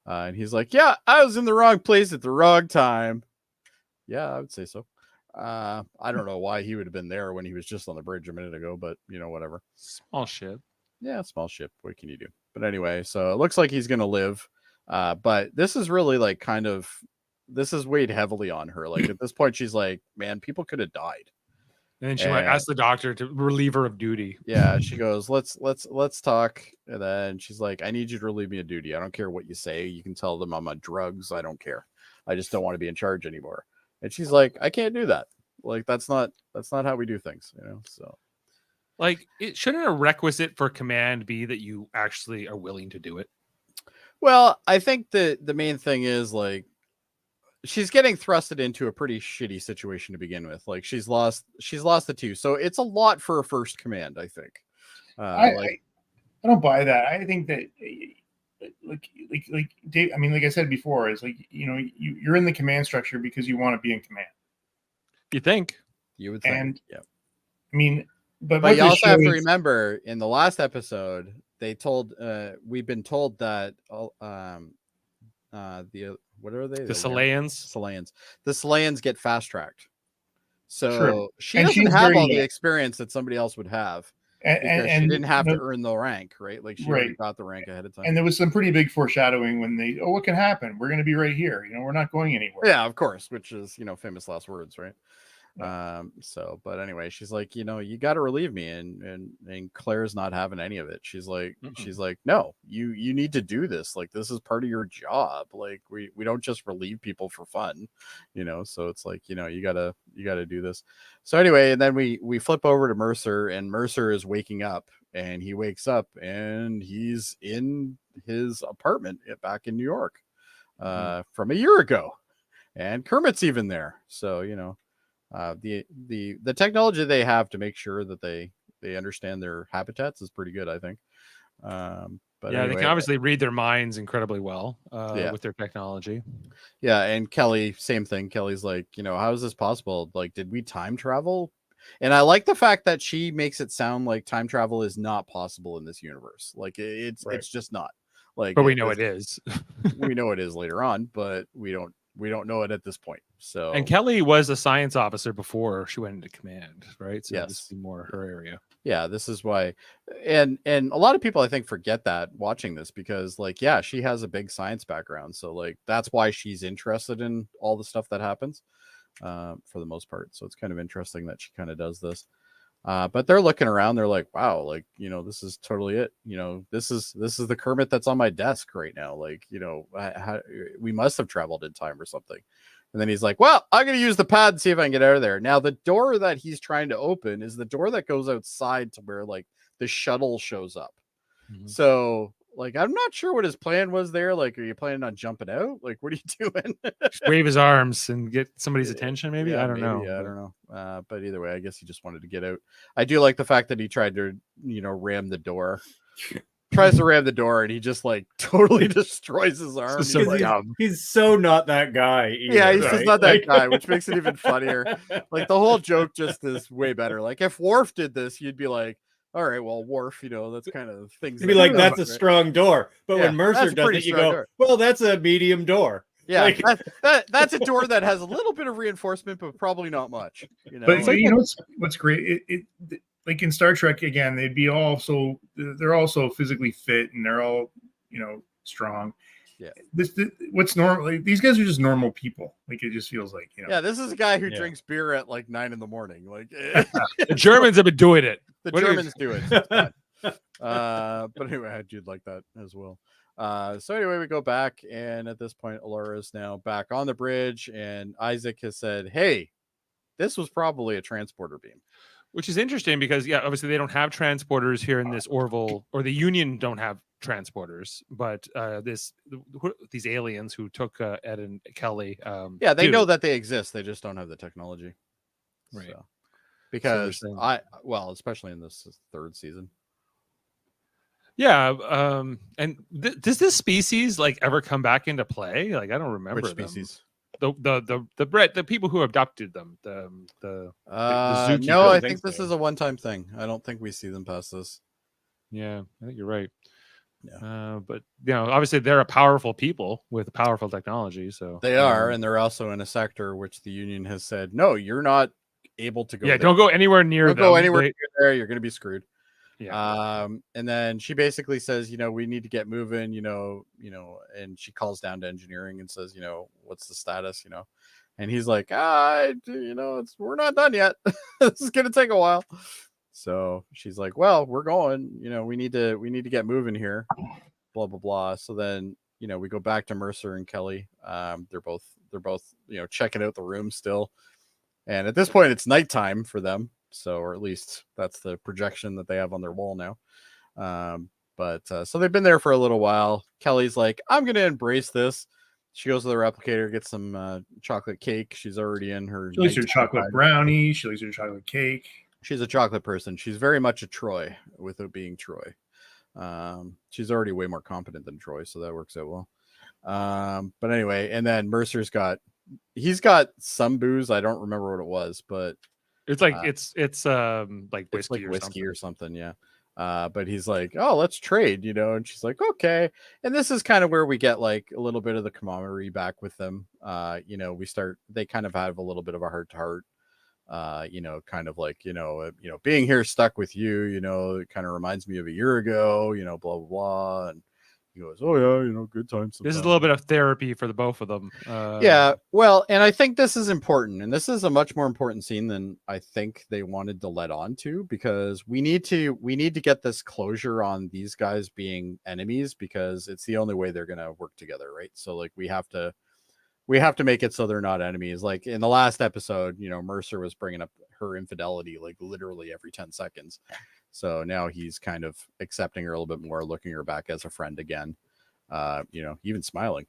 Speaker 3: and he's like, "Yeah, I was in the wrong place at the wrong time." Yeah, I would say so. I don't know why he would have been there when he was just on the bridge a minute ago, but whatever.
Speaker 4: Small ship.
Speaker 3: Yeah, small ship. What can you do? But anyway, so it looks like he's gonna live. But this is really like this is weighed heavily on her. Like at this point, she's like, man, people could have died.
Speaker 4: And then she might ask the doctor to relieve her of duty.
Speaker 3: Yeah, she goes, let's talk. And then she's like, I need you to relieve me of duty. I don't care what you say. You can tell them I'm on drugs. I don't care. I just don't want to be in charge anymore. And she's like, I can't do that. Like that's not how we do things, So
Speaker 4: Like, shouldn't a requisite for command be that you actually are willing to do it?
Speaker 3: well, I think the main thing is like she's getting thrusted into a pretty shitty situation to begin with. Like she's lost the two, so it's a lot for a first command. I think.
Speaker 6: I don't buy that. I think that like Dave, I mean, like I said before, is like you're in the command structure because you want to be in command.
Speaker 4: You think?
Speaker 3: You would think,
Speaker 6: And
Speaker 3: yeah.
Speaker 6: I mean, but
Speaker 3: But
Speaker 6: what
Speaker 3: you
Speaker 6: this
Speaker 3: also have to
Speaker 6: shows-
Speaker 3: remember in the last episode, they told we've been told that What are they?
Speaker 4: The Salayans.
Speaker 3: Salayans. The Salayans get fast tracked. So
Speaker 6: True.
Speaker 3: she
Speaker 6: And
Speaker 3: doesn't
Speaker 6: she's
Speaker 3: have
Speaker 6: very
Speaker 3: all the
Speaker 6: young.
Speaker 3: experience that somebody else would have
Speaker 6: And,
Speaker 3: because she didn't have to earn the rank, right? Like she already
Speaker 6: Right.
Speaker 3: got the rank ahead of time.
Speaker 6: And there was some pretty big foreshadowing when they, oh, what can happen? We're going to be right here. We're not going anywhere.
Speaker 3: Yeah, of course, which is, famous last words, right?
Speaker 6: Yeah.
Speaker 3: But anyway, she's like, you got to relieve me, and Claire's not having any of it. She's like, no, you need to do this. Like, this is part of your job. Like, we don't just relieve people for fun, so it's like, you gotta do this. So anyway, and then we flip over to Mercer, and Mercer is waking up, and he wakes up and he's in his apartment back in New York from a year ago, and Kermit's even there. So the technology they have to make sure that they understand their habitats is pretty good, I think. But
Speaker 4: yeah,
Speaker 3: anyway,
Speaker 4: they can obviously read their minds incredibly well
Speaker 3: Yeah.
Speaker 4: with their technology.
Speaker 3: yeah, and Kelly, same thing. Kelly's like, how is this possible? Like, did we time travel? And I like the fact that she makes it sound like time travel is not possible in this universe. Like it's just not. Like,
Speaker 4: But we know it is.
Speaker 3: we know it is later on, but we don't know it at this point. So
Speaker 4: And Kelly was a science officer before she went into command, right? So
Speaker 3: Yes.
Speaker 4: this would be more her area.
Speaker 3: yeah, this is why, and a lot of people I think forget that watching this, because like, yeah, she has a big science background, so like that's why she's interested in all the stuff that happens for the most part. So it's kind of interesting that she kind of does this. But they're looking around, they're like, wow, like, this is totally it. This is the Kermit that's on my desk right now. Like, we must have traveled in time or something. And then he's like, well, I'm going to use the pad and see if I can get out of there. Now, the door that he's trying to open is the door that goes outside to where like the shuttle shows up.
Speaker 4: Mhm.
Speaker 3: So like, I'm not sure what his plan was there. Like, are you planning on jumping out? Like, what are you doing?
Speaker 4: Just wave his arms and get somebody's attention, maybe?
Speaker 3: Yeah,
Speaker 4: I don't know.
Speaker 3: I don't know. But either way, I guess he just wanted to get out. I do like the fact that he tried to, ram the door. Tries to ram the door, and he just like totally destroys his arm.
Speaker 4: So
Speaker 3: He's like,
Speaker 4: dumb.
Speaker 5: He's so not that guy. Either,
Speaker 3: yeah, he's just
Speaker 5: right?
Speaker 3: not that
Speaker 5: Like-
Speaker 3: guy, which makes it even funnier. Like, the whole joke just is way better. Like, if Worf did this, you'd be like, all right, well, Worf, that's kind of things.
Speaker 5: You'd be like, that's a strong door. But
Speaker 3: Yeah,
Speaker 5: when Mercer
Speaker 3: that's a
Speaker 5: does
Speaker 3: pretty
Speaker 5: it, you
Speaker 3: strong
Speaker 5: go,
Speaker 3: door.
Speaker 5: well, that's a medium door.
Speaker 3: Yeah,
Speaker 5: Like-
Speaker 3: that's a door that has a little bit of reinforcement, but probably not much.
Speaker 6: But
Speaker 3: Like,
Speaker 6: what's great? Like in Star Trek again, they're all so physically fit, and they're all strong.
Speaker 3: Yeah.
Speaker 6: What's normal? Like, these guys are just normal people. Like, it just feels like
Speaker 3: yeah, this is a guy who
Speaker 5: Yeah.
Speaker 3: drinks beer at like 9 a.m. Like,
Speaker 4: The Germans have been doing it.
Speaker 3: the
Speaker 4: What are you-
Speaker 3: Germans do it. It's fine. But anyway, I did like that as well. So anyway, we go back, and at this point, Allura is now back on the bridge, and Isaac has said, hey, this was probably a transporter beam.
Speaker 4: Which is interesting because, yeah, obviously they don't have transporters here in this Orville, or the Union don't have transporters, but these aliens who took Ed and Kelly,
Speaker 3: Yeah, they
Speaker 4: do.
Speaker 3: know that they exist. They just don't have the technology.
Speaker 4: Right.
Speaker 3: So, because
Speaker 4: saying-
Speaker 3: especially in this third season.
Speaker 4: Yeah, and does this species like ever come back into play? Like, I don't remember
Speaker 3: Which
Speaker 4: them.
Speaker 3: species?
Speaker 4: The people who abducted them.
Speaker 3: No,
Speaker 5: zookeeper,
Speaker 3: I
Speaker 5: I
Speaker 3: think
Speaker 5: think
Speaker 3: this
Speaker 5: so.
Speaker 3: is a one-time thing. I don't think we see them past this.
Speaker 4: Yeah, I think you're right.
Speaker 3: Yeah.
Speaker 4: But obviously they're a powerful people with powerful technology. So
Speaker 3: They are, and they're also in a sector which the Union has said, no, you're not able to go.
Speaker 4: yeah,
Speaker 3: there.
Speaker 4: don't go anywhere near
Speaker 3: Don't
Speaker 4: them.
Speaker 3: go anywhere
Speaker 4: They-
Speaker 3: near there. You're going to be screwed.
Speaker 4: yeah.
Speaker 3: And then she basically says, we need to get moving, and she calls down to engineering and says, what's the status, and he's like, we're not done yet. This is going to take a while. So she's like, well, we're going, we need to get moving here, blah, blah, blah. So then, we go back to Mercer and Kelly. They're both, checking out the room still. And at this point, it's nighttime for them. So, or at least that's the projection that they have on their wall now. So they've been there for a little while. Kelly's like, I'm going to embrace this. She goes to the replicator, gets some chocolate cake. She's already in her.
Speaker 6: She likes her
Speaker 3: nighttime
Speaker 6: chocolate
Speaker 3: bag.
Speaker 6: brownie. She likes her chocolate cake.
Speaker 3: She's a chocolate person. She's very much a Troy without being Troy. She's already way more competent than Troy, so that works out well. But anyway, and then Mercer's got some booze. I don't remember what it was, but
Speaker 4: It's like it's like
Speaker 3: it's
Speaker 4: whiskey,
Speaker 3: like whiskey or something. Yeah. But he's like, oh, let's trade, and she's like, okay. And this is kind of where we get like a little bit of the camaraderie back with them. They kind of have a little bit of a heart to heart. Kind of like, being here stuck with you, it kind of reminds me of a year ago, blah, blah, blah. And he goes, oh yeah, good times.
Speaker 4: This is a little bit of therapy for the both of them.
Speaker 3: Yeah, well, and I think this is important, and this is a much more important scene than I think they wanted to let on to, because we need to get this closure on these guys being enemies, because it's the only way they're gonna work together, right? So like we have to make it so they're not enemies. Like in the last episode, Mercer was bringing up her infidelity like literally every 10 seconds. So now he's kind of accepting her a little bit more, looking her back as a friend again. Even smiling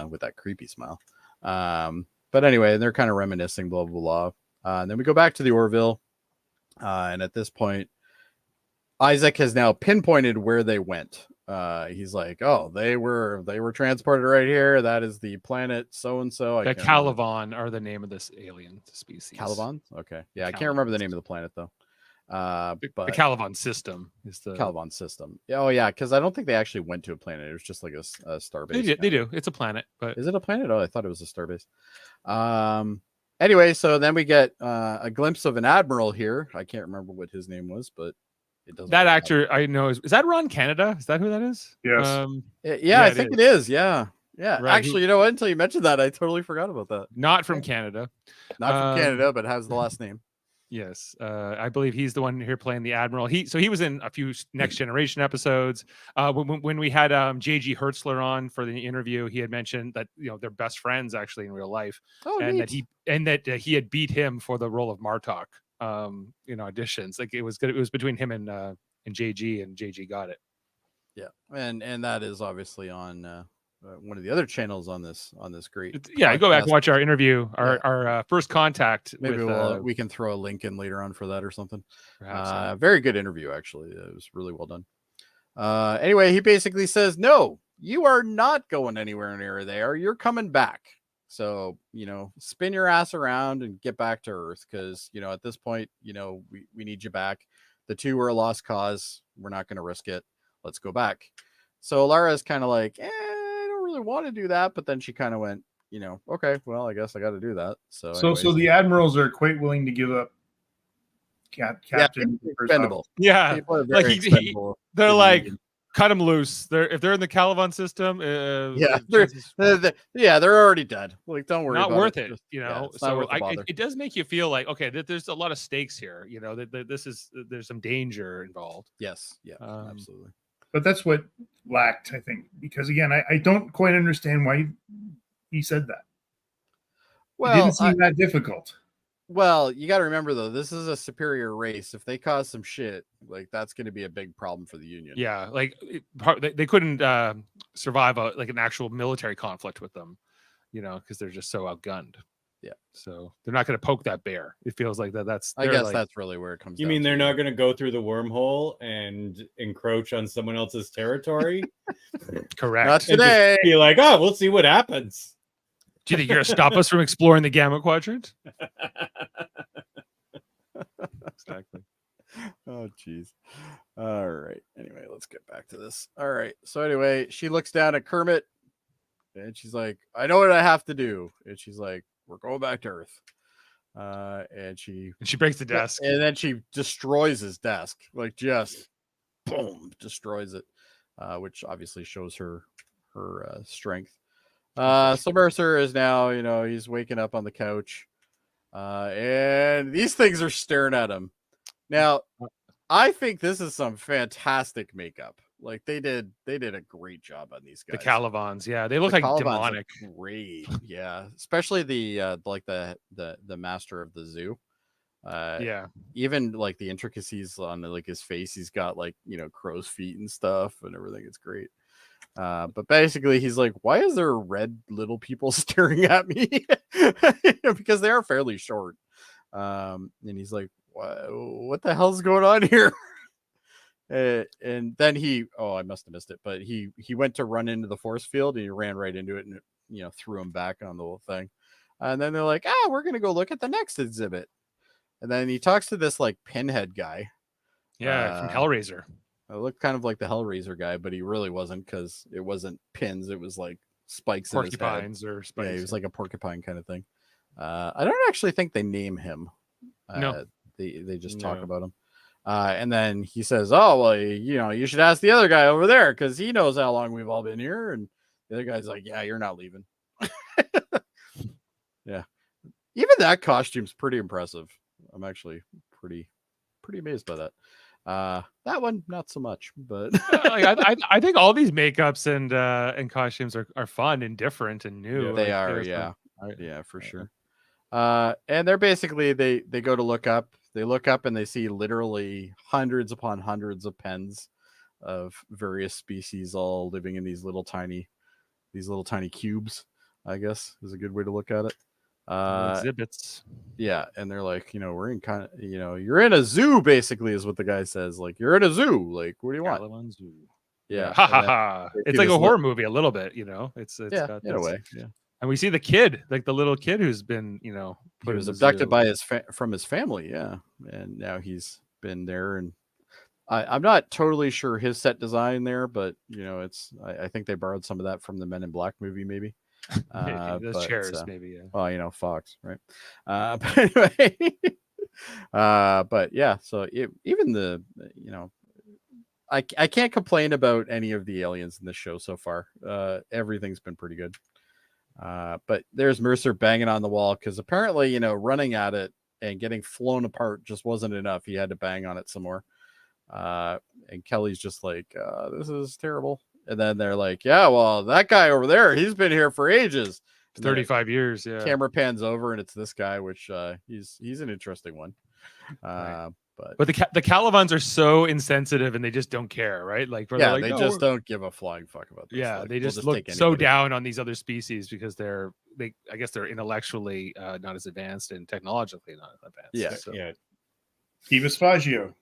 Speaker 3: with that creepy smile. But anyway, they're kind of reminiscing, blah, blah, blah. And then we go back to the Orville. And at this point, Isaac has now pinpointed where they went. He's like, oh, they were transported right here. That is the planet so-and-so.
Speaker 4: The Caliban are the name of this alien species.
Speaker 3: Caliban? Okay. Yeah, I can't remember the name of the planet, though. But
Speaker 4: the Caliban system is the
Speaker 3: Caliban system. Oh yeah, because I don't think they actually went to a planet. It was just like a starbase.
Speaker 4: They do. It's a planet, but
Speaker 3: is it a planet? Oh, I thought it was a starbase. Anyway, so then we get a glimpse of an admiral here. I can't remember what his name was, but it doesn't.
Speaker 4: That actor I know is that Ron Canada? Is that who that is?
Speaker 6: Yes.
Speaker 3: Yeah, I think it is. Yeah. Yeah.
Speaker 4: Right.
Speaker 3: Actually, you know what? Until you mentioned that, I totally forgot about that.
Speaker 4: Not from Canada.
Speaker 3: Not from Canada, but has the last name.
Speaker 4: Yes, I believe he's the one here playing the admiral. He was in a few Next Generation episodes. When we had J.G. Hertzler on for the interview, he had mentioned that they're best friends actually in real life, and
Speaker 3: neat.
Speaker 4: that he had beat him for the role of Martok in auditions. Like it was good. It was between him and J.G. and J.G. got it.
Speaker 3: Yeah, and that is obviously on one of the other channels on this great.
Speaker 4: Yeah, go back and watch our interview, our first contact.
Speaker 3: Maybe
Speaker 4: with,
Speaker 3: we can throw a link in later on for that or something.
Speaker 4: Perhaps,
Speaker 3: very good interview, actually. It was really well done. Anyway, he basically says, no, you are not going anywhere near there. You're coming back. So, spin your ass around and get back to Earth, because, at this point, we need you back. The two were a lost cause. We're not going to risk it. Let's go back. So Lara's kind of like, I don't really want to do that. But then she kind of went, okay, well, I guess I got to do that. So
Speaker 6: the admirals are quite willing to give up captain.
Speaker 3: Expendable.
Speaker 4: Yeah, like they're like, cut them loose. If they're in the Caliban system,
Speaker 3: they're already dead. Like, don't worry.
Speaker 4: Not
Speaker 3: about
Speaker 4: worth
Speaker 3: it.
Speaker 4: So it does make you feel like, okay, there's a lot of stakes here. There's some danger involved.
Speaker 3: Yes. Yeah. Absolutely.
Speaker 6: But that's what lacked, I think, because again, I don't quite understand why he said that. Well, it didn't seem that difficult.
Speaker 3: Well, you got to remember though, this is a superior race. If they cause some shit, like that's going to be a big problem for the Union.
Speaker 4: Yeah, like they couldn't survive an actual military conflict with them, because they're just so outgunned.
Speaker 3: Yeah,
Speaker 4: so they're not going to poke that bear. It feels like that's.
Speaker 3: I guess that's really where it comes.
Speaker 5: You mean they're not going to go through the wormhole and encroach on someone else's territory?
Speaker 4: Correct.
Speaker 3: Not today.
Speaker 5: Be like, oh, we'll see what happens.
Speaker 4: Do you think you're going to stop us from exploring the Gamma Quadrant? Exactly.
Speaker 3: Oh, jeez. All right. Anyway, let's get back to this. All right. So anyway, she looks down at Kermit and she's like, I know what I have to do. And she's like, we're going back to Earth. And she
Speaker 4: breaks the desk.
Speaker 3: And then she destroys his desk. Like just boom, destroys it. Which obviously shows her strength. So Mercer is now, he's waking up on the couch. And these things are staring at him. Now, I think this is some fantastic makeup. Like they did a great job on these guys.
Speaker 4: The Calivans, yeah, they look like demonic.
Speaker 3: Great, yeah. Especially the master of the zoo.
Speaker 4: Yeah.
Speaker 3: Even like the intricacies on like his face, he's got like crow's feet and stuff and everything. It's great. But basically he's like, why is there red little people staring at me? Because they are fairly short. And he's like, what the hell's going on here? And then I must have missed it, but he went to run into the force field and he ran right into it and threw him back on the whole thing. And then they're like, we're gonna go look at the next exhibit. And then he talks to this like pinhead guy.
Speaker 4: Yeah, from Hellraiser.
Speaker 3: It looked kind of like the Hellraiser guy, but he really wasn't, because it wasn't pins. It was like spikes in his head.
Speaker 4: Porcupines or spikes.
Speaker 3: Yeah, he was like a porcupine kind of thing. I don't actually think they name him.
Speaker 4: No.
Speaker 3: They just talk about him. And then he says, "Oh, well, you should ask the other guy over there, because he knows how long we've all been here." And the other guy's like, "Yeah, you're not leaving." Yeah, even that costume's pretty impressive. I'm actually pretty amazed by that. That one not so much, but
Speaker 4: I think all these makeups and costumes are fun and different and new.
Speaker 3: yeah, they are. Yeah, for sure. And they're basically they go to look up. They look up and they see literally hundreds upon hundreds of pens of various species, all living in these little tiny cubes, I guess is a good way to look at it.
Speaker 4: Exhibits.
Speaker 3: Yeah, and they're like, we're in kind of, you're in a zoo, basically, is what the guy says. Like, you're in a zoo. Like, what do you want?
Speaker 4: Zoo.
Speaker 3: Yeah.
Speaker 4: Ha ha ha. It's like a horror movie a little bit, It's got
Speaker 3: in a way. Yeah.
Speaker 4: And we see the kid, like the little kid who's been,
Speaker 3: He
Speaker 4: put
Speaker 3: was
Speaker 4: in the
Speaker 3: abducted
Speaker 4: zoo.
Speaker 3: by from his family, yeah, and now he's been there. And I'm not totally sure his set design there, but I think they borrowed some of that from the Men in Black movie, maybe.
Speaker 4: Maybe those chairs, maybe. Yeah.
Speaker 3: Well, Fox, right? But anyway, but yeah. So even the I can't complain about any of the aliens in this show so far. Everything's been pretty good. But there's Mercer banging on the wall, because apparently, running at it and getting flown apart just wasn't enough. He had to bang on it some more. And Kelly's just like, this is terrible. And then they're like, yeah, well, that guy over there, he's been here for ages.
Speaker 4: 35 years. Yeah.
Speaker 3: Camera pans over and it's this guy, which he's an interesting one.
Speaker 4: Right. But the Calavans are so insensitive and they just don't care, right? Like,
Speaker 3: yeah, they just don't give a flying fuck about this.
Speaker 4: Yeah,
Speaker 3: like,
Speaker 4: they just look so down on these other species because I guess they're intellectually not as advanced and technologically not as advanced.
Speaker 3: Yeah,
Speaker 4: so.
Speaker 5: Yeah.
Speaker 6: Eva Spaggio.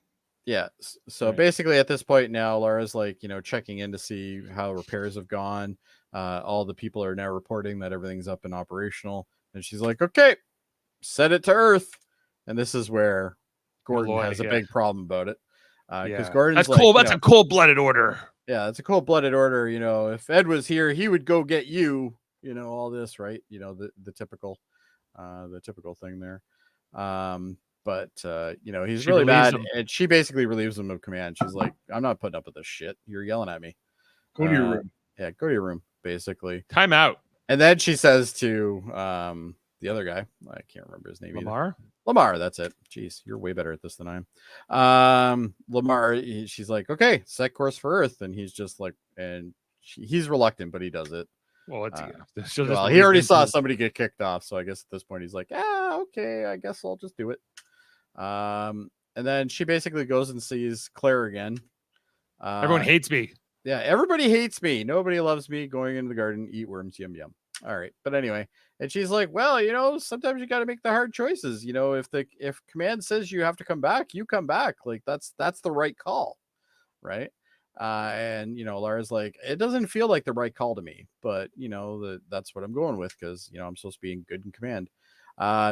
Speaker 3: Yeah. So
Speaker 4: Right.
Speaker 3: basically at this point now, Laura's like, checking in to see how repairs have gone. All the people are now reporting that everything's up and operational. And she's like, okay, set it to Earth. And this is where Gordon has a big problem about it. Because Gordon's
Speaker 4: that's cool. That's a cold-blooded order.
Speaker 3: Yeah, it's a cold-blooded order. If Ed was here, he would go get you, all this, right? The typical thing there. But he's really mad, and she basically relieves him of command. She's like, I'm not putting up with this shit. You're yelling at me.
Speaker 6: Go to your room.
Speaker 3: Yeah, go to your room, basically.
Speaker 4: Time out.
Speaker 3: And then she says to the other guy, I can't remember his name either. Lamar, that's it. Jeez, you're way better at this than I am. Lamar, she's like, okay, set course for Earth. And he's just like, he's reluctant, but he does it.
Speaker 4: Well,
Speaker 3: he already saw somebody get kicked off, so I guess at this point he's like, okay, I guess I'll just do it. And then she basically goes and sees Claire again.
Speaker 4: Everyone hates me.
Speaker 3: Yeah, everybody hates me. Nobody loves me. Going into the garden, eat worms, yum yum. All right, but anyway, and she's like, well, sometimes you got to make the hard choices. If command says you have to come back, you come back. Like that's the right call, right? And Laura's like, it doesn't feel like the right call to me, but that's what I'm going with, because I'm supposed to be in good in command.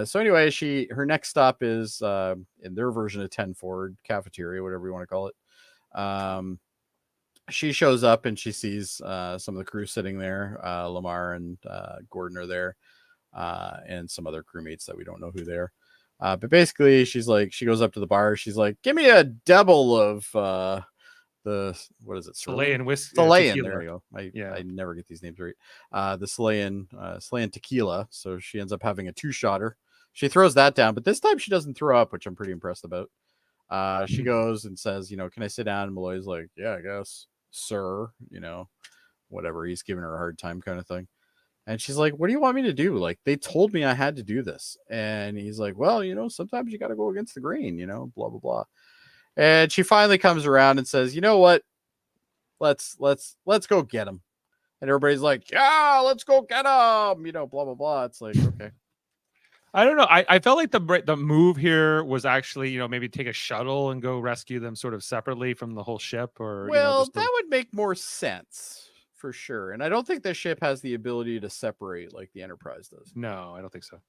Speaker 3: So anyway, her next stop is in their version of 10 Forward cafeteria, whatever you want to call it. She shows up and she sees some of the crew sitting there. Lamar and Gordon are there, and some other crewmates that we don't know who they are. But basically, she's like, she goes up to the bar. She's like, give me a double of what is it?
Speaker 4: Chilean whiskey.
Speaker 3: Chilean. There you go. I never get these names right. The Chilean tequila. So she ends up having a 2-shotter. She throws that down, but this time she doesn't throw up, which I'm pretty impressed about. She goes and says, can I sit down? And Malloy's like, yeah, I guess, sir. Whatever. He's giving her a hard time, kind of thing. And she's like, what do you want me to do? Like, they told me I had to do this. And he's like, well, sometimes you got to go against the grain, blah, blah, blah. And she finally comes around and says, you know what? Let's go get him. And everybody's like, yeah, let's go get him. Blah, blah, blah. It's like, okay.
Speaker 4: I don't know. I felt like the move here was actually, maybe take a shuttle and go rescue them sort of separately from the whole ship, or
Speaker 3: that would make more sense for sure. And I don't think the ship has the ability to separate like the Enterprise does.
Speaker 4: No, I don't think so.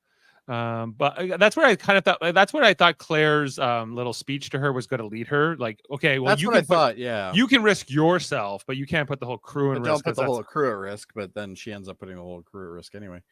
Speaker 4: But that's where I kind of thought. That's what I thought Claire's little speech to her was going to lead her. Like, okay, well,
Speaker 3: That's
Speaker 4: you
Speaker 3: what
Speaker 4: can
Speaker 3: I thought. Yeah,
Speaker 4: you can risk yourself, but you can't put the whole crew in
Speaker 3: but
Speaker 4: risk.
Speaker 3: don't put
Speaker 4: 'cause
Speaker 3: the
Speaker 4: that's-
Speaker 3: whole crew at risk. But then she ends up putting the whole crew at risk anyway.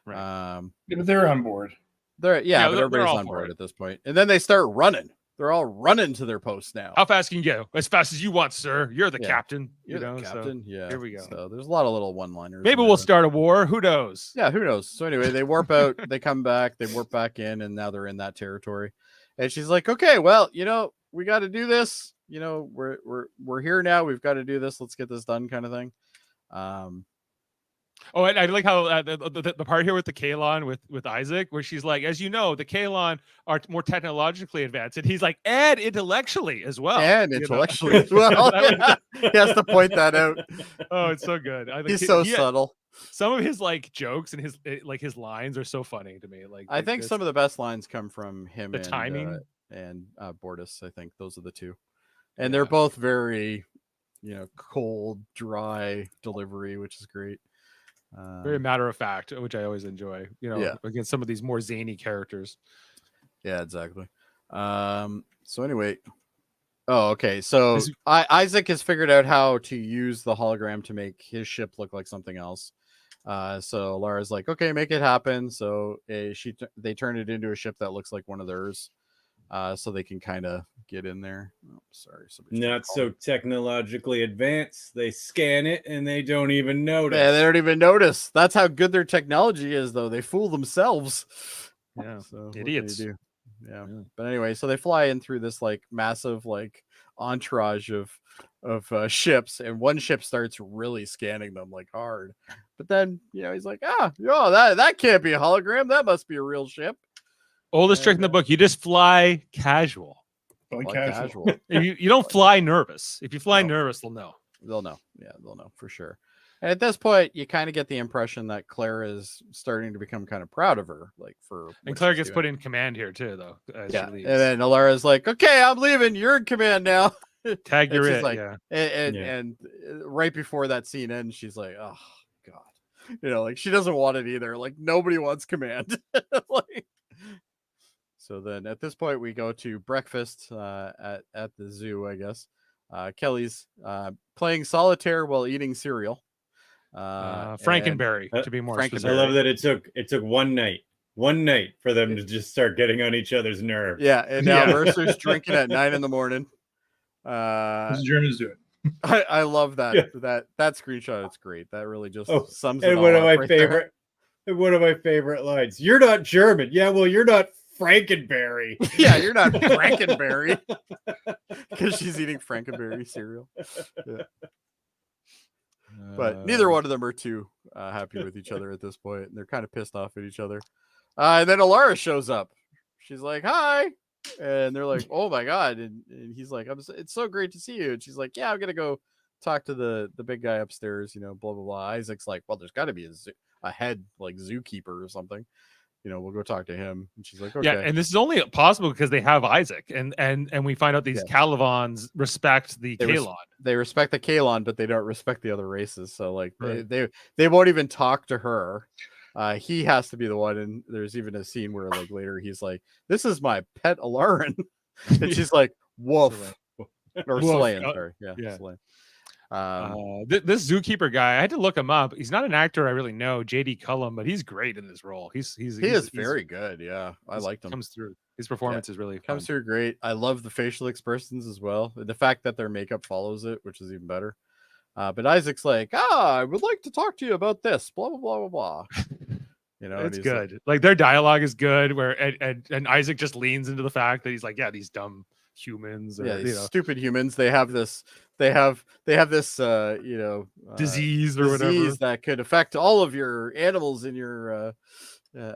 Speaker 4: Right.
Speaker 6: Yeah, but they're on board.
Speaker 3: But
Speaker 4: they're
Speaker 3: everybody's
Speaker 4: all
Speaker 3: on
Speaker 4: for
Speaker 3: board
Speaker 4: it.
Speaker 3: at this point. And then they start running. They're all running to their posts now.
Speaker 4: How fast can you go? As fast as you want, sir. You're the
Speaker 3: Yeah.
Speaker 4: captain.
Speaker 3: You're
Speaker 4: you know,
Speaker 3: the captain.
Speaker 4: So
Speaker 3: Yeah.
Speaker 4: here we go.
Speaker 3: So there's a lot of little one-liners.
Speaker 4: Maybe we'll start a war. Who knows?
Speaker 3: Yeah, who knows? So anyway, they warp out, they come back, they warp back in, and now they're in that territory. And she's like, "Okay, well, we got to do this. We're here now. We've got to do this. Let's get this done," kind of thing.
Speaker 4: Oh, and I like how the part here with the Kalon with Isaac, where she's like, as you know, the Kalon are more technologically advanced, and he's like, and intellectually as well,
Speaker 3: And intellectually as well. Yeah. He has to point that out.
Speaker 4: Oh, it's so good.
Speaker 3: He's so subtle.
Speaker 4: Some of his like jokes and his lines are so funny to me. Like,
Speaker 3: I think some of the best lines come from him.
Speaker 4: The timing
Speaker 3: and Bortus. I think those are the two, and they're both very, cold, dry delivery, which is great.
Speaker 4: Very matter of fact, which I always enjoy. Against some of these more zany characters.
Speaker 3: Yeah, exactly. So anyway, okay. So Isaac has figured out how to use the hologram to make his ship look like something else. So Lara's like, okay, make it happen. So they turn it into a ship that looks like one of theirs. So they can kind of get in there. Oh, sorry.
Speaker 5: Not so technologically advanced. They scan it and they don't even notice.
Speaker 3: Yeah, they don't even notice. That's how good their technology is, though. They fool themselves.
Speaker 4: Yeah,
Speaker 3: so
Speaker 4: idiots.
Speaker 3: Do? Yeah. But anyway, so they fly in through this like massive like entourage of ships, and one ship starts really scanning them like hard. But then he's like, that can't be a hologram. That must be a real ship.
Speaker 4: Oldest trick in the book: you just fly casual.
Speaker 3: Casual.
Speaker 4: You don't fly nervous. If you fly nervous, they'll know.
Speaker 3: They'll know. Yeah, they'll know for sure. And at this point, you kind of get the impression that Claire is starting to become kind of proud of her,
Speaker 4: And Claire gets put in command here too, though.
Speaker 3: Yeah, and then Alara's like, "Okay, I'm leaving. You're in command now."
Speaker 4: Tag you're in.
Speaker 3: Like,
Speaker 4: yeah.
Speaker 3: And right before that scene ends, she's like, "Oh God," like she doesn't want it either. Like nobody wants command. So then at this point we go to breakfast at the zoo, I guess. Kelly's playing solitaire while eating cereal.
Speaker 4: Frankenberry, to be more specific.
Speaker 5: I love that it took one night for them to just start getting on each other's nerves.
Speaker 3: Yeah, and now Mercer's drinking at 9 a.m.
Speaker 6: The Germans do it.
Speaker 3: I love that. Yeah. That screenshot. It's great. That really just sums it
Speaker 5: and
Speaker 3: all
Speaker 5: one
Speaker 3: up
Speaker 5: of my
Speaker 3: right
Speaker 5: favorite
Speaker 3: there.
Speaker 5: One of my favorite lines. You're not German. Yeah, well, you're not Frankenberry.
Speaker 3: Yeah, you're not Frankenberry. Because she's eating Frankenberry cereal. Yeah. But neither one of them are too happy with each other at this point. And they're kind of pissed off at each other. And then Alara shows up. She's like, "Hi." And they're like, "Oh my God." And he's like, "It's so great to see you." And she's like, "Yeah, I'm going to go talk to the big guy upstairs, blah, blah, blah." Isaac's like, "Well, there's got to be a head like zookeeper or something. We'll go talk to him." And she's like, "Okay."
Speaker 4: Yeah, and this is only possible because they have Isaac, and we find out these Calavans respect the Kalon.
Speaker 3: They respect the Kalon, but they don't respect the other races. So like they won't even talk to her. He has to be the one. And there's even a scene where like later he's like, "This is my pet Alarin," and she's like, "Woof," or Slain. Sorry, Slain.
Speaker 4: This zookeeper guy, I had to look him up. He's not an actor I really know, JD Cullum, but he's great in this role. He is
Speaker 3: very good. Yeah, I liked him.
Speaker 4: Comes through. His performance is really fun.
Speaker 3: Comes through great. I love the facial expressions as well. The fact that their makeup follows it, which is even better. But Isaac's like, "I would like to talk to you about this." Blah blah blah blah blah.
Speaker 4: It's good. Like their dialogue is good. Where and Isaac just leans into the fact that he's like, "Yeah, these dumb humans,
Speaker 3: these stupid humans. They have this disease
Speaker 4: or whatever
Speaker 3: that could affect all of your animals in your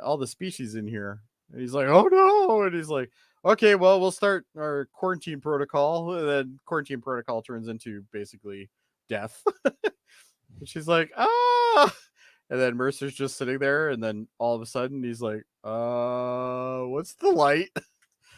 Speaker 3: all the species in here." And he's like, "Oh no!" And he's like, "Okay, well, we'll start our quarantine protocol." And then quarantine protocol turns into basically death. And she's like, "Ah!" And then Mercer's just sitting there, and then all of a sudden he's like, "What's the light?"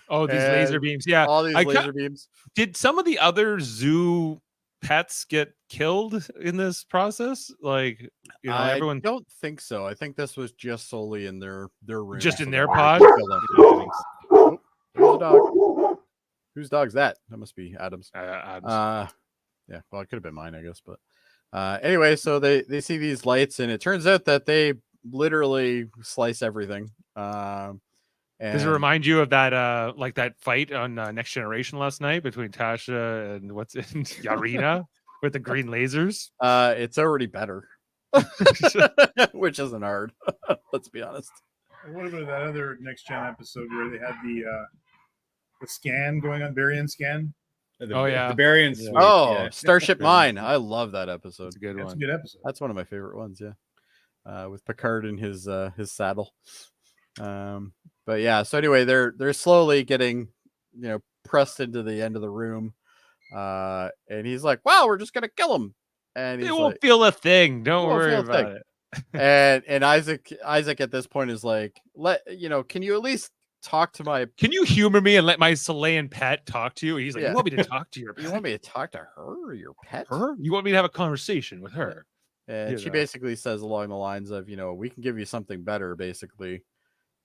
Speaker 4: Oh, these laser beams. Yeah.
Speaker 3: All these laser beams.
Speaker 4: Did some of the other zoo pets get killed in this process? Like,
Speaker 3: I
Speaker 4: everyone
Speaker 3: don't think so. I think this was just solely in their room.
Speaker 4: Just in
Speaker 3: so
Speaker 4: their
Speaker 3: that way they
Speaker 4: pod?
Speaker 3: could kill them for the innings. Oh, there's a dog. Whose dog's that? That must be Adam's. Yeah, well, it could have been mine, I guess. But anyway, so they see these lights, and it turns out that they literally slice everything.
Speaker 4: Does it remind you of that like that fight on Next Generation last night between Tasha and what's it, Yarina with the green lasers?
Speaker 3: It's already better, which isn't hard. Let's be honest.
Speaker 6: What about that other Next Gen episode where they had the scan going on, variant scan?
Speaker 5: The
Speaker 4: yeah.
Speaker 5: Barian
Speaker 4: Yeah.
Speaker 5: Suite.
Speaker 3: Oh,
Speaker 5: yeah.
Speaker 3: Starship Mine. I love that episode.
Speaker 4: It's a good
Speaker 6: That's a
Speaker 4: one.
Speaker 6: good episode.
Speaker 3: That's one of my favorite ones. Yeah, with Picard in his saddle. But yeah. So anyway, they're slowly getting pressed into the end of the room, and he's like, "Wow, we're just gonna kill him," and
Speaker 4: They
Speaker 3: he's
Speaker 4: won't
Speaker 3: like,
Speaker 4: feel a thing. Don't
Speaker 3: They won't
Speaker 4: worry
Speaker 3: feel a
Speaker 4: about
Speaker 3: thing.
Speaker 4: it.
Speaker 3: and Isaac at this point is like, can you at least talk to my?
Speaker 4: Can you humor me and let my Chilean pet talk to you? He's like,
Speaker 3: Yeah.
Speaker 4: you want me to talk to your pet?
Speaker 3: You want me to talk to her or your pet?
Speaker 4: Her? You want me to have a conversation with her?
Speaker 3: And
Speaker 4: You
Speaker 3: she
Speaker 4: know.
Speaker 3: basically says along the lines of, we can give you something better, basically,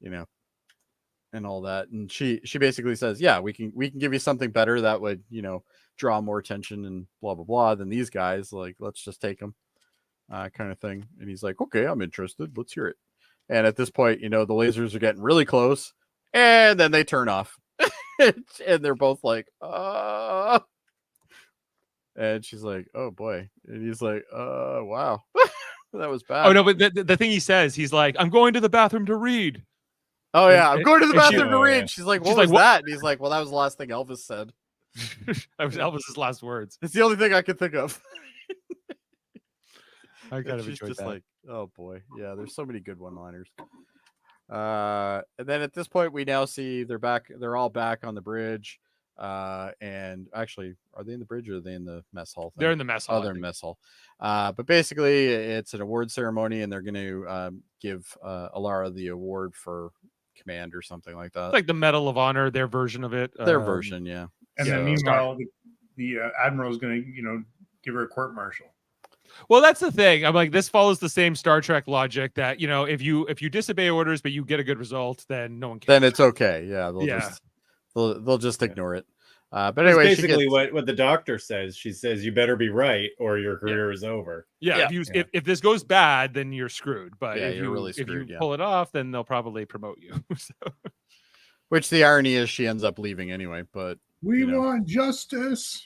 Speaker 3: and all that. And she basically says, yeah, we can give you something better that would, draw more attention and blah, blah, blah than these guys. Like, let's just take them, kind of thing. And he's like, okay, I'm interested. Let's hear it. And at this point, the lasers are getting really close, and then they turn off. And they're both like, and she's like, oh boy. And he's like, wow. That was bad.
Speaker 4: Oh no, but the thing he says, he's like, I'm going to the bathroom to read.
Speaker 3: Oh yeah, I'm going to the
Speaker 4: and she-
Speaker 3: bathroom to read.
Speaker 5: yeah.
Speaker 3: She's like,
Speaker 4: She's
Speaker 3: what
Speaker 4: like,
Speaker 3: was
Speaker 4: "What?"
Speaker 3: that? And he's like, well, that was the last thing Elvis said.
Speaker 4: That was Elvis's last words.
Speaker 3: It's the only thing I could think of.
Speaker 4: I
Speaker 3: And
Speaker 4: kind of
Speaker 3: she's
Speaker 4: enjoyed
Speaker 3: just
Speaker 4: that.
Speaker 3: like, oh boy, yeah. There's so many good one-liners. And then at this point, we now see they're back. They're all back on the bridge. And actually, are they in the bridge or are they in the mess hall?
Speaker 4: They're in the mess hall.
Speaker 3: Oh, they're in the mess hall. But basically, it's an award ceremony, and they're going to give Alara the award for command or something like that.
Speaker 4: Like the Medal of Honor, their version of it.
Speaker 3: Their version, yeah.
Speaker 6: And
Speaker 4: Yeah,
Speaker 6: then meanwhile, the admiral is going to, give her a court martial.
Speaker 4: Well, that's the thing. I'm like, this follows the same Star Trek logic that if you disobey orders but you get a good result, then no one cares.
Speaker 3: Then it's okay. Yeah, they'll just ignore it. But
Speaker 5: That's
Speaker 3: anyway,
Speaker 5: basically what the doctor says. She says, you better be right or your career is over.
Speaker 4: Yeah, if this goes bad, then you're screwed. But
Speaker 3: Yeah,
Speaker 4: if
Speaker 3: you're
Speaker 4: you
Speaker 3: really
Speaker 4: if
Speaker 3: screwed,
Speaker 4: you
Speaker 3: yeah.
Speaker 4: pull it off, then they'll probably promote you. So,
Speaker 3: which the irony is she ends up leaving anyway. But
Speaker 6: We want justice.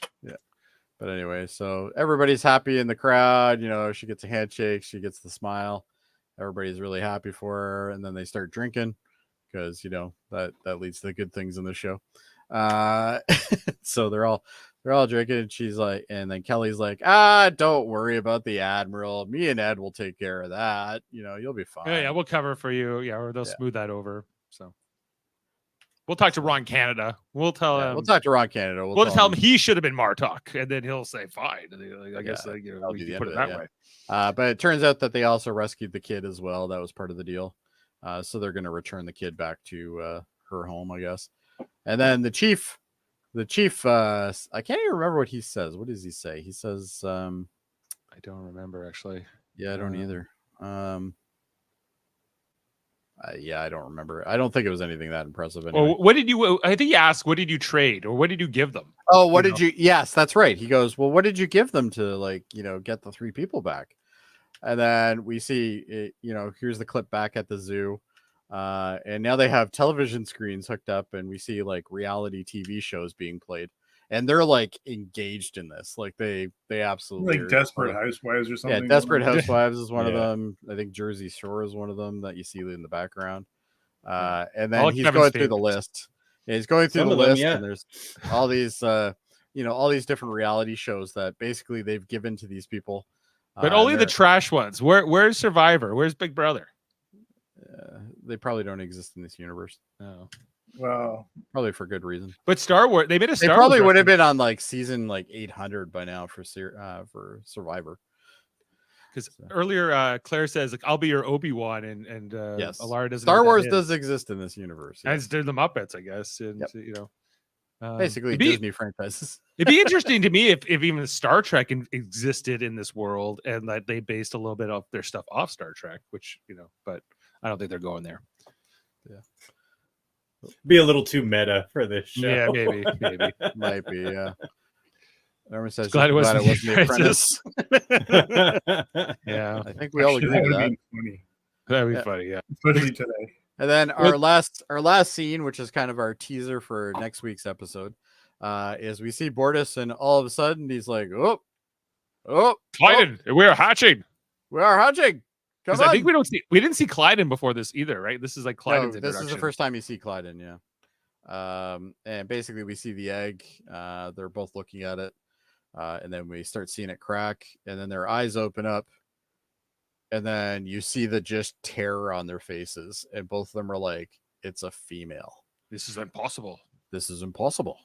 Speaker 3: But anyway, so everybody's happy in the crowd. She gets a handshake. She gets the smile. Everybody's really happy for her. And then they start drinking because, that leads to the good things in the show. So they're all drinking. And she's like, and then Kelly's like, don't worry about the Admiral. Me and Ed will take care of that. You'll be fine.
Speaker 4: yeah, we'll cover for you. Yeah, or they'll smooth that over. So we'll talk to Ron Canada. We'll tell him.
Speaker 3: We'll talk to Ron Canada.
Speaker 4: We'll tell him he should have been Martok, and then he'll say fine. I guess we
Speaker 3: that'll be the
Speaker 4: can
Speaker 3: end
Speaker 4: put
Speaker 3: of
Speaker 4: it
Speaker 3: it,
Speaker 4: that way.
Speaker 3: But it turns out that they also rescued the kid as well. That was part of the deal. So they're going to return the kid back to her home, I guess. And then the chief, I can't even remember what he says. What does he say? He says,
Speaker 4: I don't remember actually.
Speaker 3: yeah, I don't either. Yeah, I don't remember. I don't think it was anything that impressive. Anyway.
Speaker 4: Well, what did you? I think he asked, "What did you trade, or what did you give them?"
Speaker 3: Oh, what did you? Yes, that's right. He goes, well, what did you give them to get the 3 people back? And then we see, here's the clip back at the zoo. And now they have television screens hooked up, and we see reality TV shows being played, and they're engaged in this. They absolutely
Speaker 6: Like Desperate Housewives or something.
Speaker 3: Yeah, Desperate Housewives is one of them. I think Jersey Shore is one of them that you see in the background. And then he's going through the list. Yeah, he's going through the list, and there's all these, all these different reality shows that basically they've given to these people.
Speaker 4: But only the trash ones. Where's Survivor? Where's Big Brother?
Speaker 3: They probably don't exist in this universe.
Speaker 4: No.
Speaker 6: Well,
Speaker 3: probably for good reason.
Speaker 4: But Star Wars, they made a Star Wars.
Speaker 3: They probably would have been on season 800 by now for Survivor.
Speaker 4: Because earlier Claire says I'll be your Obi-Wan, and
Speaker 3: yes,
Speaker 4: Alara doesn't.
Speaker 3: Star Wars does exist in this universe.
Speaker 4: As do the Muppets, I guess. And
Speaker 3: Basically,
Speaker 4: it'd be,
Speaker 3: Disney franchises.
Speaker 4: it'd be interesting to me if even Star Trek existed in this world and that they based a little bit of their stuff off Star Trek, which but I don't think they're going there.
Speaker 5: Be a little too meta for this show.
Speaker 4: Yeah, maybe.
Speaker 3: Might be, yeah. Everyone says,
Speaker 4: Glad it wasn't
Speaker 3: The Apprentice.
Speaker 4: Yeah,
Speaker 3: I think we all agree with that.
Speaker 6: Funny,
Speaker 4: that'd be
Speaker 3: Yeah.
Speaker 4: funny. Yeah.
Speaker 6: especially today.
Speaker 3: And then our last scene, which is kind of our teaser for next week's episode, is we see Bortus, and all of a sudden he's like, "Oh,
Speaker 4: Clyden, we're hatching.
Speaker 3: we are hatching." Come on.
Speaker 4: I think we didn't see Clyden before this either, right? This is like Clyden's
Speaker 3: No,
Speaker 4: introduction.
Speaker 3: this is the first time you see Clyden, yeah. And basically we see the egg. They're both looking at it, and then we start seeing it crack, and then their eyes open up, and then you see the just terror on their faces, and both of them are like, "It's a female.
Speaker 4: This is impossible.
Speaker 3: This is impossible."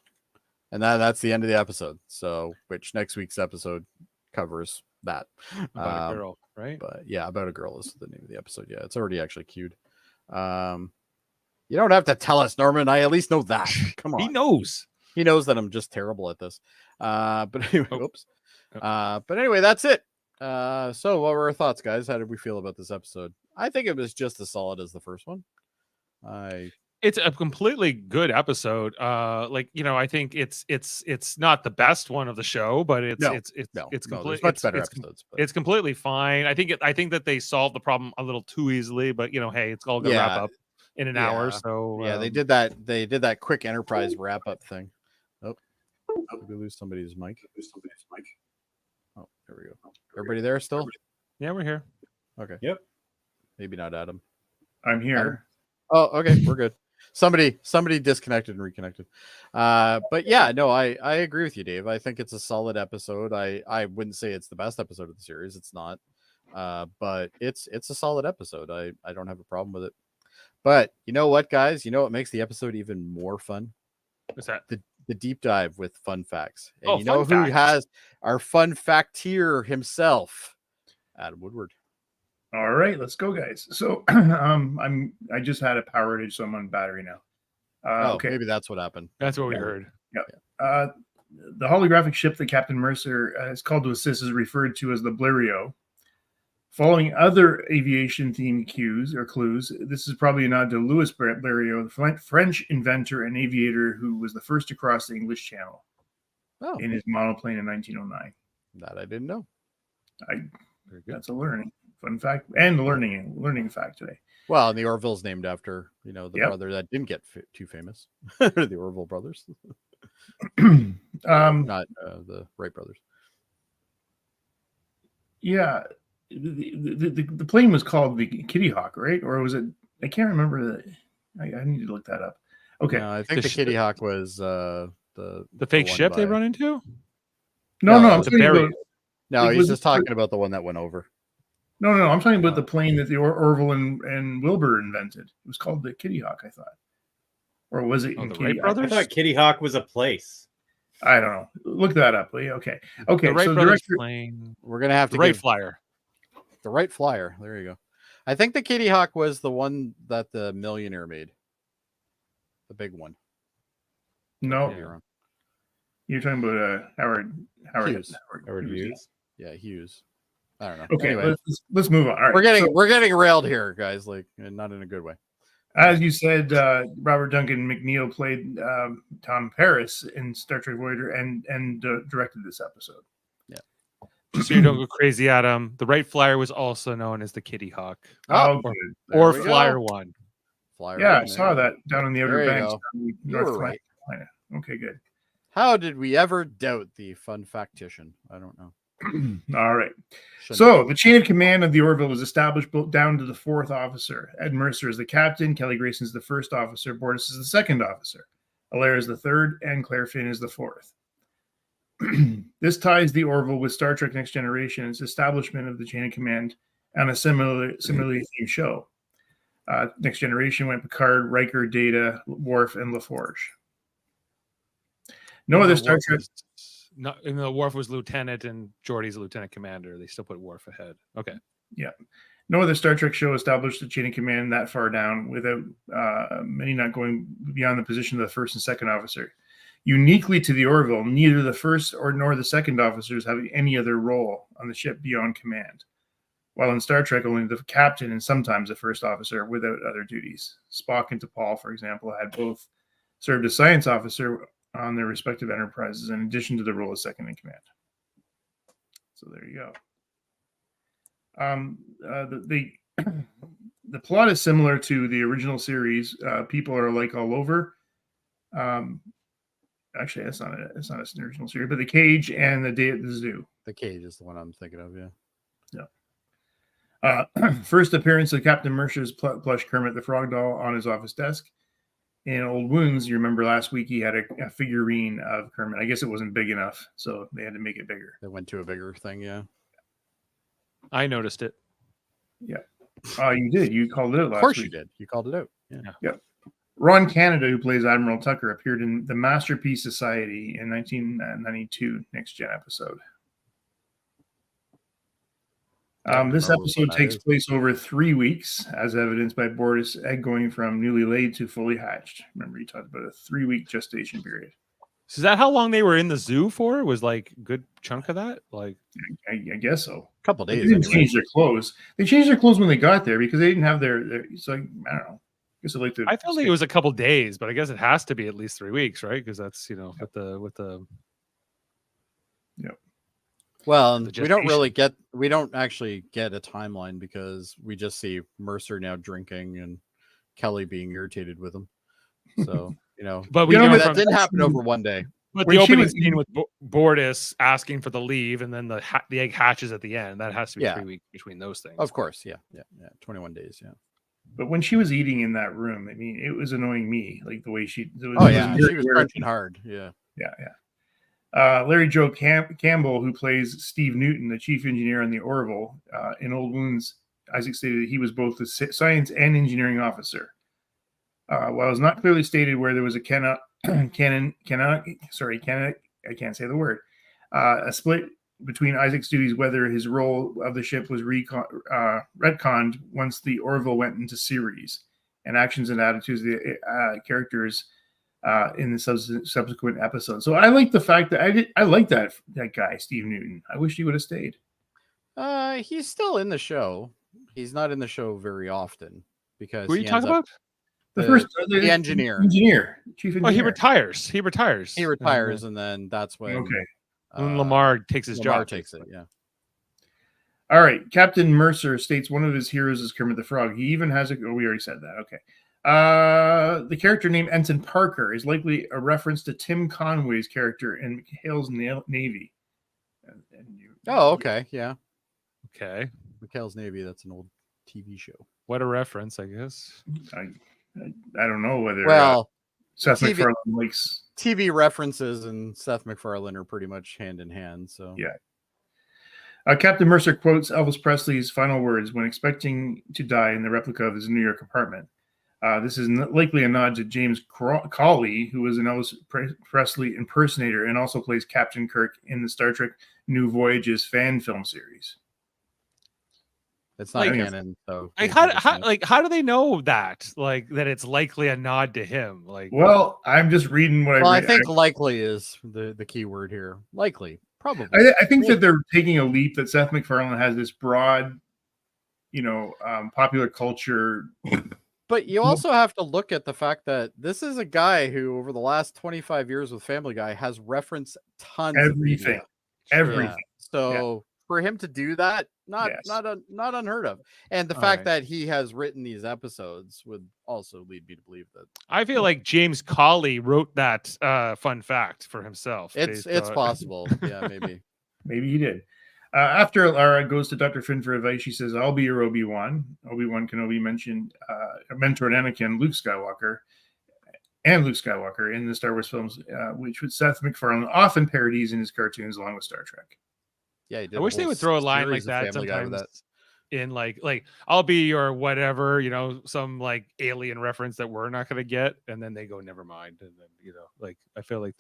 Speaker 3: And that's the end of the episode. So, which next week's episode covers that.
Speaker 4: About a girl, right?
Speaker 3: But yeah, About a Girl is the name of the episode. Yeah, it's already actually queued. You don't have to tell us, Norman. I at least know that. Come on.
Speaker 4: He knows.
Speaker 3: He knows that I'm just terrible at this. But anyway,
Speaker 4: Oh.
Speaker 3: oops. But anyway, that's it. So what were our thoughts, guys? How did we feel about this episode? I think it was just as solid as the first one.
Speaker 4: It's a completely good episode. I think it's not the best one of the show, but it's
Speaker 3: there's
Speaker 4: completely
Speaker 3: much better episodes. But
Speaker 4: It's completely fine. I think that they solved the problem a little too easily, but hey, it's all gonna wrap up in an hour. So
Speaker 3: yeah, they did that. They did that quick Enterprise wrap up thing. Oh, did we lose somebody's mic? Oh, there we go. Everybody there still?
Speaker 4: Yeah, we're here.
Speaker 3: Okay.
Speaker 5: Yep.
Speaker 3: Maybe not Adam.
Speaker 6: I'm here.
Speaker 3: Adam? Oh, okay, we're good. Somebody disconnected and reconnected. But yeah, no, I agree with you, Dave. I think it's a solid episode. I wouldn't say it's the best episode of the series. It's not. But it's a solid episode. I don't have a problem with it. But you know what, guys? You know what makes the episode even more fun?
Speaker 4: What's that?
Speaker 3: The deep dive with fun facts. And
Speaker 4: Oh,
Speaker 3: you know
Speaker 4: fun
Speaker 3: who
Speaker 4: facts.
Speaker 3: has our fun facteer himself? Adam Woodward.
Speaker 6: All right, let's go, guys. So I just had a power outage, so I'm on battery now. Okay.
Speaker 3: Maybe that's what happened.
Speaker 4: That's what we heard.
Speaker 6: The holographic ship that Captain Mercer is called to assist is referred to as the Blériot. Following other aviation theme cues or clues, this is probably a nod to Louis Blériot, the French inventor and aviator who was the first to cross the English Channel in his monoplane in 1909.
Speaker 3: That I didn't know.
Speaker 4: Very good.
Speaker 6: That's a fun fact and learning fact today.
Speaker 3: Well, and the Orville's named after, the brother that didn't get too famous. The Orville brothers. Not the Wright brothers.
Speaker 6: Yeah. The plane was called the Kitty Hawk, right? Or was it? I can't remember. I need to look that up. Okay.
Speaker 3: No, I think the Kitty Hawk was
Speaker 4: The fake
Speaker 3: one
Speaker 4: ship they
Speaker 3: by-
Speaker 4: run into?
Speaker 6: No, I'm
Speaker 4: it's a
Speaker 6: talking
Speaker 4: berry.
Speaker 6: about,
Speaker 3: No,
Speaker 6: It
Speaker 3: he's
Speaker 6: was
Speaker 3: just talking about the one that went over.
Speaker 6: no. I'm talking about the plane that the Orville and Wilbur invented. It was called the Kitty Hawk, I thought. Or was it
Speaker 4: Oh,
Speaker 6: in
Speaker 4: the
Speaker 6: Kitty
Speaker 4: Wright
Speaker 6: Hawk?
Speaker 4: brothers?
Speaker 5: I thought Kitty Hawk was a place.
Speaker 6: I don't know. Look that up, will you? Okay.
Speaker 4: The Wright
Speaker 6: So
Speaker 4: brothers
Speaker 6: director,
Speaker 4: plane.
Speaker 3: We're gonna have to
Speaker 4: The Wright
Speaker 3: give
Speaker 4: Flyer.
Speaker 3: the Wright Flyer. There you go. I think the Kitty Hawk was the one that the millionaire made. The big one.
Speaker 6: no,
Speaker 3: Could be wrong.
Speaker 6: you're talking about Howard
Speaker 3: Hughes.
Speaker 5: Howard Hughes.
Speaker 3: Yeah, Hughes. I don't know.
Speaker 6: Okay,
Speaker 3: Anyway,
Speaker 6: let's move on. All right.
Speaker 3: we're getting railed here, guys. Like, and not in a good way.
Speaker 6: As you said, Robert Duncan McNeil played Tom Paris in Star Trek Voyager and directed this episode.
Speaker 4: So you don't go crazy, Adam. The Wright Flyer was also known as the Kitty Hawk.
Speaker 6: Oh,
Speaker 3: There
Speaker 4: Or
Speaker 3: we go.
Speaker 4: Flyer One.
Speaker 3: Flyer.
Speaker 6: yeah, I
Speaker 3: right
Speaker 6: saw
Speaker 3: there.
Speaker 6: that down in the Outer
Speaker 3: There you
Speaker 6: Banks,
Speaker 3: go.
Speaker 6: in
Speaker 3: You
Speaker 6: North
Speaker 3: were right.
Speaker 6: Carolina. Okay, good.
Speaker 3: How did we ever doubt the fun factitian? I don't know.
Speaker 6: All right.
Speaker 3: Shouldn't
Speaker 6: So the chain of command of the Orville was established down to the fourth officer. Ed Mercer is the captain. Kelly Grayson is the first officer. Bortus is the second officer. Alaire is the third, and Claire Finn is the fourth. This ties the Orville with Star Trek Next Generation, its establishment of the chain of command, and a similarly themed show. Next Generation went Picard, Riker, Data, Worf, and LaForge. No other Star Trek.
Speaker 4: Worf was lieutenant and Geordi's lieutenant commander. They still put Worf ahead. Okay.
Speaker 6: No other Star Trek show established the chain of command that far down without many not going beyond the position of the first and second officer. Uniquely to the Orville, neither the first nor the second officers have any other role on the ship beyond command. While in Star Trek, only the captain and sometimes the first officer without other duties. Spock and T'Pol, for example, had both served as science officer on their respective enterprises in addition to the role of second in command. So there you go. The plot is similar to the original series. People are alike all over. Actually, it's not an original series, but The Cage and The Day at the Zoo.
Speaker 3: The Cage is the one I'm thinking of. Yeah.
Speaker 6: First appearance of Captain Mercer's plush Kermit the Frog doll on his office desk. In Old Wounds, you remember last week he had a figurine of Kermit. I guess it wasn't big enough, so they had to make it bigger.
Speaker 3: They went to a bigger thing. Yeah.
Speaker 4: I noticed it.
Speaker 6: Yeah. Oh, you did. You called it out last week.
Speaker 3: Of course you did. You called it out. Yeah.
Speaker 6: Yep. Ron Canada, who plays Admiral Tucker, appeared in the Masterpiece Society in 1992 Next Gen episode. This episode takes place over 3 weeks, as evidenced by Bortus' egg going from newly laid to fully hatched. Remember, you talked about a 3-week gestation period.
Speaker 4: So is that how long they were in the zoo for? Was like a good chunk of that? Like,
Speaker 6: I guess so.
Speaker 3: A couple days.
Speaker 6: They didn't change their clothes. They changed their clothes when they got there because they didn't have their it's like, I don't know.
Speaker 4: I felt like it was a couple days, but I guess it has to be at least 3 weeks, right? Because that's with the.
Speaker 3: Yep. Well,
Speaker 4: the
Speaker 3: we don't actually get a timeline because we just see Mercer now drinking and Kelly being irritated with him. So
Speaker 4: but
Speaker 3: we know that didn't happen over one day.
Speaker 4: But the opening scene with Bortus asking for the leave and then the egg hatches at the end, that has to be 3 weeks between those things.
Speaker 3: Of course, yeah, 21 days, yeah.
Speaker 6: But when she was eating in that room, I mean, it was annoying me, like the way she.
Speaker 3: She was crunching hard. Yeah.
Speaker 6: Larry Joe Campbell, who plays Steve Newton, the chief engineer on the Orville, in Old Wounds, Isaac stated that he was both the science and engineering officer. While it was not clearly stated where there was a I can't say the word, a split between Isaac's duties, whether his role of the ship was retconned once the Orville went into series, and actions and attitudes of the characters in the subsequent episodes. So I like the fact that I like that guy, Steve Newton. I wish he would have stayed.
Speaker 3: He's still in the show. He's not in the show very often because
Speaker 4: who are you talking about?
Speaker 3: The engineer,
Speaker 6: chief engineer.
Speaker 4: Oh, he retires. He retires,
Speaker 3: and then that's when
Speaker 4: when Lamar takes his job.
Speaker 3: Takes it, yeah.
Speaker 6: All right. Captain Mercer states one of his heroes is Kermit the Frog. He even has we already said that. Okay. The character named Ensign Parker is likely a reference to Tim Conway's character in McHale's Navy.
Speaker 3: Okay. Yeah.
Speaker 4: Okay.
Speaker 3: McHale's Navy. That's an old TV show.
Speaker 4: What a reference, I guess.
Speaker 6: I don't know whether Seth MacFarlane likes
Speaker 3: TV references and Seth MacFarlane are pretty much hand in hand. So
Speaker 6: yeah. Captain Mercer quotes Elvis Presley's final words when expecting to die in the replica of his New York apartment. This is likely a nod to James Cawley, who was an Elvis Presley impersonator and also plays Captain Kirk in the Star Trek New Voyages fan film series.
Speaker 3: It's not canon, so
Speaker 4: how do they know that? Like that it's likely a nod to him.
Speaker 6: Well, I'm just reading what
Speaker 3: I think likely is the key word here. Likely, probably.
Speaker 6: I think that they're taking a leap that Seth MacFarlane has this broad, popular culture.
Speaker 3: But you also have to look at the fact that this is a guy who, over the last 25 years with Family Guy, has referenced tons of
Speaker 6: everything.
Speaker 3: Yeah. So for him to do that, not unheard of. And the fact that he has written these episodes would also lead me to believe that.
Speaker 4: I feel like James Cawley wrote that fun fact for himself.
Speaker 3: It's possible. Yeah, maybe.
Speaker 6: Maybe he did. After Lara goes to Dr. Finn for advice, she says, "I'll be your Obi-Wan." Obi-Wan Kenobi mentioned mentored Anakin, Luke Skywalker in the Star Wars films, which would Seth MacFarlane often parodies in his cartoons along with Star Trek.
Speaker 3: Yeah,
Speaker 4: I wish they would throw a line like that sometimes in like I'll be your whatever, some like alien reference that we're not going to get, and then they go never mind, and then I feel like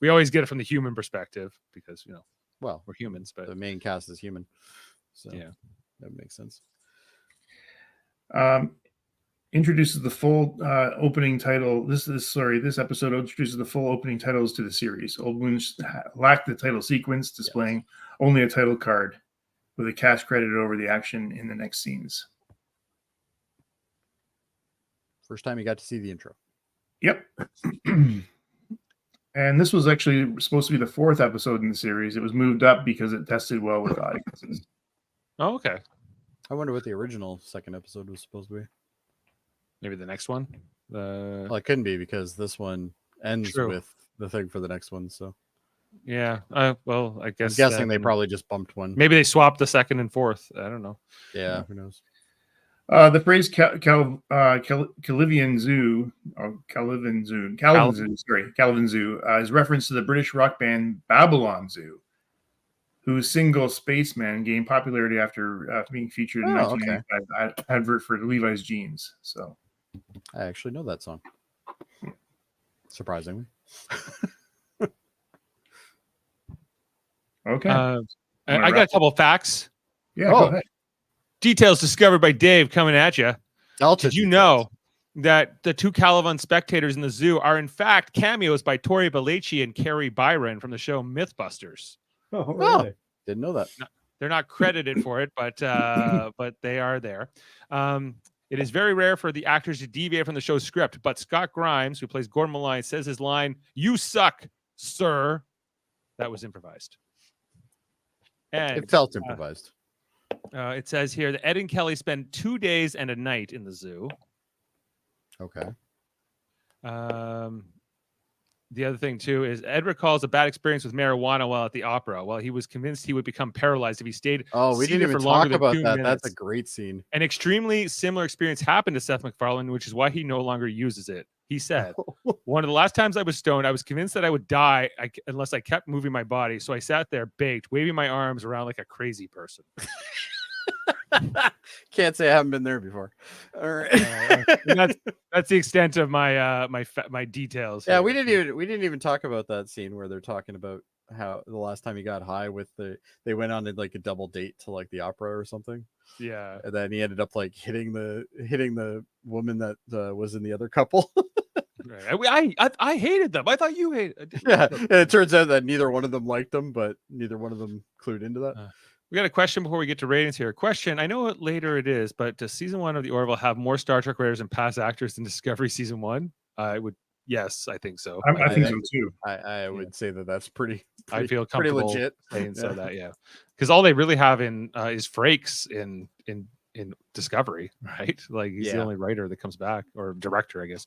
Speaker 4: we always get it from the human perspective because
Speaker 3: well,
Speaker 4: we're humans, but
Speaker 3: the main cast is human, so
Speaker 4: yeah,
Speaker 3: that makes sense.
Speaker 6: introduces the full opening title. This episode introduces the full opening titles to the series. Old Wounds lack the title sequence, displaying only a title card with a cast credit over the action in the next scenes.
Speaker 3: First time you got to see the intro.
Speaker 6: Yep. And this was actually supposed to be the 4th episode in the series. It was moved up because it tested well with audiences.
Speaker 4: Oh, okay.
Speaker 3: I wonder what the original second episode was supposed to be.
Speaker 4: Maybe the next one.
Speaker 3: Well, it couldn't be because this one ends
Speaker 4: True.
Speaker 3: with the thing for the next one. So
Speaker 4: Yeah. Well, I guess.
Speaker 3: I'm guessing they probably just bumped one.
Speaker 4: Maybe they swapped the 2nd and 4th. I don't know.
Speaker 3: Yeah, who knows?
Speaker 6: The phrase Calivian Zoo, Calvin Zoo, is reference to the British rock band Babylon Zoo, whose single Spaceman gained popularity after being featured in 1995 advert for Levi's jeans. So
Speaker 3: I actually know that song. Surprisingly.
Speaker 6: Okay.
Speaker 4: I got a couple of facts.
Speaker 6: Yeah, go ahead.
Speaker 4: Details discovered by Dave coming at you. Did you know that the 2 Calivan spectators in the zoo are in fact cameos by Tori Belleci and Carrie Byron from the show Mythbusters?
Speaker 5: Oh, really?
Speaker 3: Didn't know that.
Speaker 4: They're not credited for it, but they are there. It is very rare for the actors to deviate from the show's script, but Scott Grimes, who plays Gordon Malloy, says his line, "You suck, sir." That was improvised. And
Speaker 3: It felt improvised.
Speaker 4: it says here that Ed and Kelly spend 2 days and a night in the zoo.
Speaker 3: Okay.
Speaker 4: The other thing, too, is Ed recalls a bad experience with marijuana while at the opera. Well, he was convinced he would become paralyzed if he stayed.
Speaker 3: Oh, we didn't even talk about that. That's a great scene.
Speaker 4: An extremely similar experience happened to Seth MacFarlane, which is why he no longer uses it. He said, "One of the last times I was stoned, I was convinced that I would die unless I kept moving my body. So I sat there baked, waving my arms around like a crazy person."
Speaker 3: Can't say I haven't been there before. All right.
Speaker 4: That's the extent of my my details.
Speaker 3: Yeah,
Speaker 4: here.
Speaker 3: we didn't even talk about that scene where they're talking about how the last time he got high with they went on like a double date to like the opera or something.
Speaker 4: Yeah.
Speaker 3: And then he ended up like hitting the woman that was in the other couple.
Speaker 4: Right. I hated them. I thought you hated.
Speaker 3: Yeah, and it turns out that neither one of them liked them, but neither one of them clued into that.
Speaker 4: We got a question before we get to ratings here. Question: I know what later it is, but does season 1 of the Orville have more Star Trek writers and past actors than Discovery season 1? I would. Yes, I think so.
Speaker 6: I think so too.
Speaker 3: I would say that's pretty
Speaker 4: I feel
Speaker 3: pretty
Speaker 4: comfortable
Speaker 3: legit
Speaker 4: saying so that because all they really have in is Frakes in Discovery, right? Like he's the only writer that comes back, or director, I guess.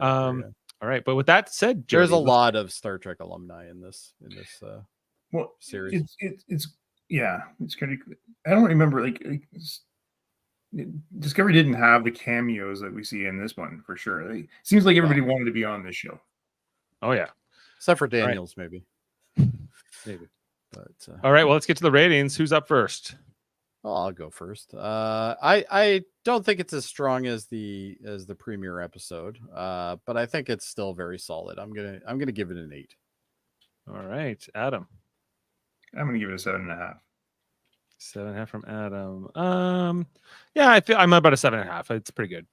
Speaker 4: All right, but with that said, Jody,
Speaker 3: there's a lot of Star Trek alumni in this series.
Speaker 6: It's critical. I don't remember Discovery didn't have the cameos that we see in this one for sure. It seems like everybody wanted to be on this show.
Speaker 4: Oh yeah,
Speaker 3: except for Daniels, maybe. But
Speaker 4: all right, well, let's get to the ratings. Who's up first?
Speaker 3: Well, I'll go first. I don't think it's as strong as the premiere episode, but I think it's still very solid. I'm gonna give it an 8.
Speaker 4: All right, Adam.
Speaker 6: I'm gonna give it a 7.5.
Speaker 4: 7.5 from Adam. Yeah, I feel I'm about a 7.5. It's pretty good.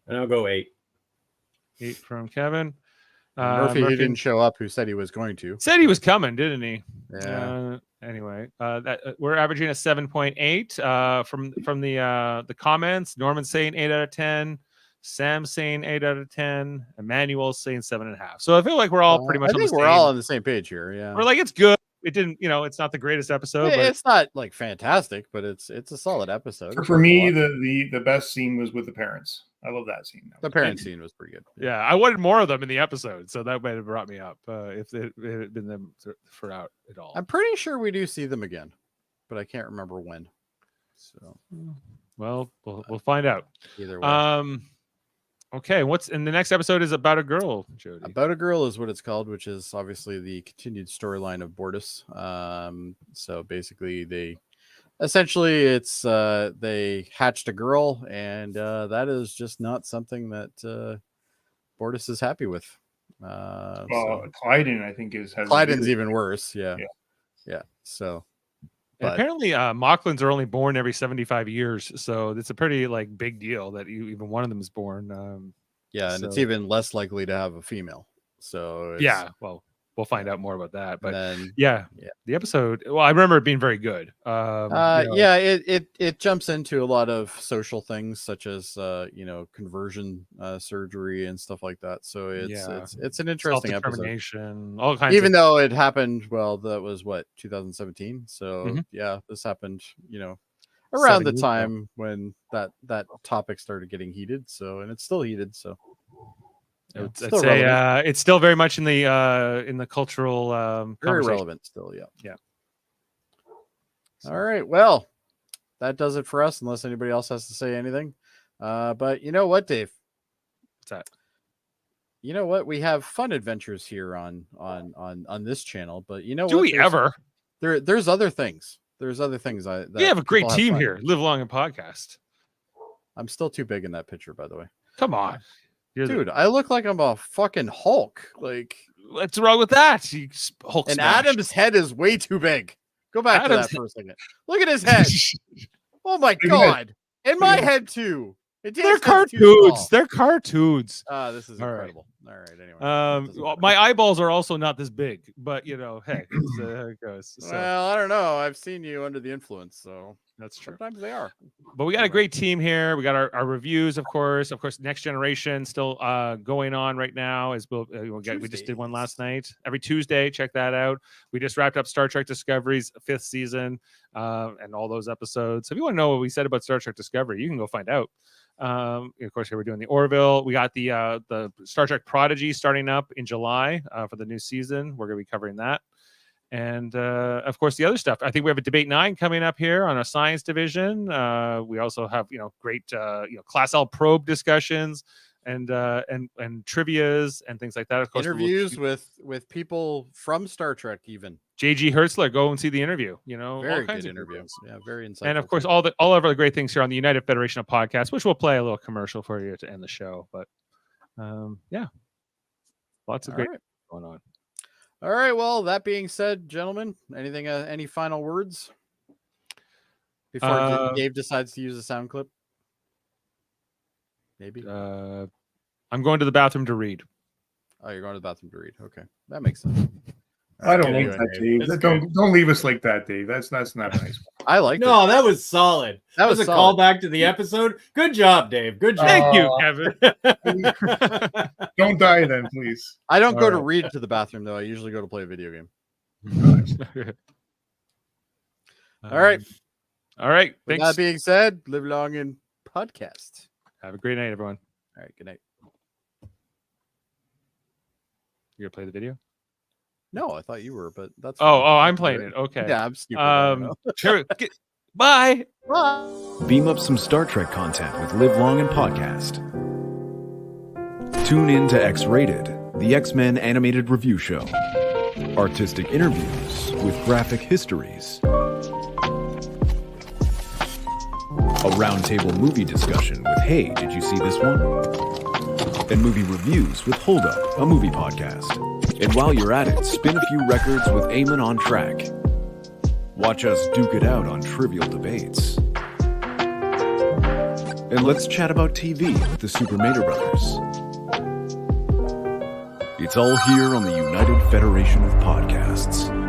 Speaker 5: And I'll go 8.
Speaker 4: 8 from Kevin.
Speaker 3: Murphy, who didn't show up, who said he was going to.
Speaker 4: Said he was coming, didn't he?
Speaker 3: Yeah.
Speaker 4: Anyway, we're averaging a 7.8 from the comments. Norman saying 8 out of 10. Sam saying 8 out of 10. Emmanuel saying 7.5. So I feel like we're all pretty much.
Speaker 3: I think we're all on the same page here. Yeah.
Speaker 4: We're like, it's good. It didn't, it's not the greatest episode. But
Speaker 3: it's not like fantastic, but it's a solid episode.
Speaker 6: For me, the best scene was with the parents. I love that scene.
Speaker 3: The parent scene was pretty good.
Speaker 4: Yeah, I wanted more of them in the episode, so that might have brought me up if it had been them throughout it all.
Speaker 3: I'm pretty sure we do see them again, but I can't remember when. So,
Speaker 4: well, we'll find out.
Speaker 3: Either way.
Speaker 4: Okay, and the next episode is about a girl, Jody.
Speaker 3: About a Girl is what it's called, which is obviously the continued storyline of Bortus. So basically, they hatched a girl, and that is just not something that Bortus is happy with.
Speaker 6: Clyden, I think, has
Speaker 3: Clyden's even worse. Yeah. So
Speaker 4: And
Speaker 3: But
Speaker 4: apparently, Mocklins are only born every 75 years, so it's a pretty like big deal that even one of them is born.
Speaker 3: yeah, and it's
Speaker 4: So-
Speaker 3: even less likely to have a female. So it's,
Speaker 4: Yeah, well, we'll find out more about that. But
Speaker 3: and then
Speaker 4: yeah, the episode. Well, I remember it being very good.
Speaker 3: yeah, it jumps into a lot of social things such as conversion surgery and stuff like that. So it's an interesting episode.
Speaker 4: Self-determination, all kinds.
Speaker 3: Even though it happened, well, that was what 2017. So
Speaker 4: Mhm.
Speaker 3: yeah, this happened, around
Speaker 4: 7
Speaker 3: the
Speaker 4: years ago.
Speaker 3: time when that topic started getting heated. So, and it's still heated. So yeah,
Speaker 4: I'd
Speaker 3: still
Speaker 4: say
Speaker 3: relevant.
Speaker 4: it's still very much in the cultural
Speaker 3: Very
Speaker 4: conversation.
Speaker 3: relevant still. Yeah.
Speaker 4: Yeah.
Speaker 3: All right. Well, that does it for us, unless anybody else has to say anything. But you know what, Dave?
Speaker 4: What's that?
Speaker 3: You know what? We have fun adventures here on this channel, but you know
Speaker 4: Do
Speaker 3: what?
Speaker 4: we ever?
Speaker 3: There's other things. There's other things.
Speaker 4: We have a great
Speaker 3: people
Speaker 4: team
Speaker 3: fun.
Speaker 4: here. Live long and podcast.
Speaker 3: I'm still too big in that picture, by the way.
Speaker 4: Come on,
Speaker 3: Dude, I look like I'm a fucking Hulk. Like,
Speaker 4: what's wrong with that? You Hulk
Speaker 3: and
Speaker 4: smash.
Speaker 3: Adam's head is way too big. Go back
Speaker 4: Adam's
Speaker 3: to that for a second. Look at his head. Oh my
Speaker 6: Big head.
Speaker 3: god. And my
Speaker 6: Big
Speaker 3: head too.
Speaker 4: They're
Speaker 3: Head's too
Speaker 4: cartoons.
Speaker 3: small.
Speaker 4: They're cartoons.
Speaker 3: This is
Speaker 4: All right.
Speaker 3: incredible. All right. Anyway. that doesn't
Speaker 4: Well,
Speaker 3: matter.
Speaker 4: my eyeballs are also not this big, but hey, it's how it goes. So
Speaker 3: Well, I don't know. I've seen you under the influence, so
Speaker 4: that's true.
Speaker 3: sometimes they are.
Speaker 4: But we got a great team here. We got our reviews, of course. Next Generation still going on right now. As we just did one last night. Every Tuesday, check that out. We just wrapped up Star Trek Discovery's 5th season and all those episodes. So if you want to know what we said about Star Trek Discovery, you can go find out. Of course, here we're doing the Orville. We got the Star Trek Prodigy starting up in July for the new season. We're going to be covering that. And of course, the other stuff. I think we have a Debate 9 coming up here on our science division. We also have great Class L probe discussions and trivias and things like that. Of course,
Speaker 3: Interviews with people from Star Trek, even.
Speaker 4: JG Hertzler, go and see the interview. All
Speaker 3: Very
Speaker 4: kinds
Speaker 3: good
Speaker 4: of
Speaker 3: interview.
Speaker 4: things.
Speaker 3: Yeah, very insightful.
Speaker 4: And of course,
Speaker 3: too.
Speaker 4: all of the great things here on the United Federation of Podcasts, which we'll play a little commercial for you to end the show. But yeah, lots of
Speaker 3: All
Speaker 4: great
Speaker 3: right.
Speaker 4: going on.
Speaker 3: All right. Well, that being said, gentlemen, anything? Any final words before Dave decides to use a sound clip? Maybe.
Speaker 4: I'm going to the bathroom to read.
Speaker 3: Oh, you're going to the bathroom to read. Okay, that makes sense.
Speaker 6: I don't
Speaker 3: Good
Speaker 6: like
Speaker 3: doing,
Speaker 6: that,
Speaker 3: Dave.
Speaker 6: Dave.
Speaker 5: That's
Speaker 6: Don't leave us like that, Dave. That's not nice.
Speaker 3: I like
Speaker 5: No, that was solid.
Speaker 3: That
Speaker 5: That
Speaker 3: was
Speaker 5: was a
Speaker 3: solid.
Speaker 5: callback to the episode. Good job, Dave. Good job.
Speaker 4: Thank you, Kevin.
Speaker 6: Don't die then, please.
Speaker 3: I don't go
Speaker 4: All
Speaker 3: to
Speaker 4: right.
Speaker 3: read to the bathroom though. I usually go to play a video game. All right.
Speaker 4: All right.
Speaker 3: With
Speaker 4: Thanks.
Speaker 3: that being said, live long and podcast.
Speaker 4: Have a great night, everyone.
Speaker 3: All right. Good night.
Speaker 4: You gonna play the video?
Speaker 3: No, I thought you were, but that's.
Speaker 4: Oh,
Speaker 3: fine.
Speaker 4: I'm playing it. Okay.
Speaker 3: Yeah, I'm stupid. I don't know.
Speaker 4: Sure. Bye.
Speaker 2: Beam up some Star Trek content with Live Long and Podcast. Tune in to X-Rated, the X-Men animated review show. Artistic interviews with graphic histories. A roundtable movie discussion with Hey, did you see this one? And movie reviews with Hold Up, a movie podcast. And while you're at it, spin a few records with Eamon on Track. Watch us duke it out on trivial debates. And let's chat about TV with the Super Mater Brothers. It's all here on the United Federation of Podcasts.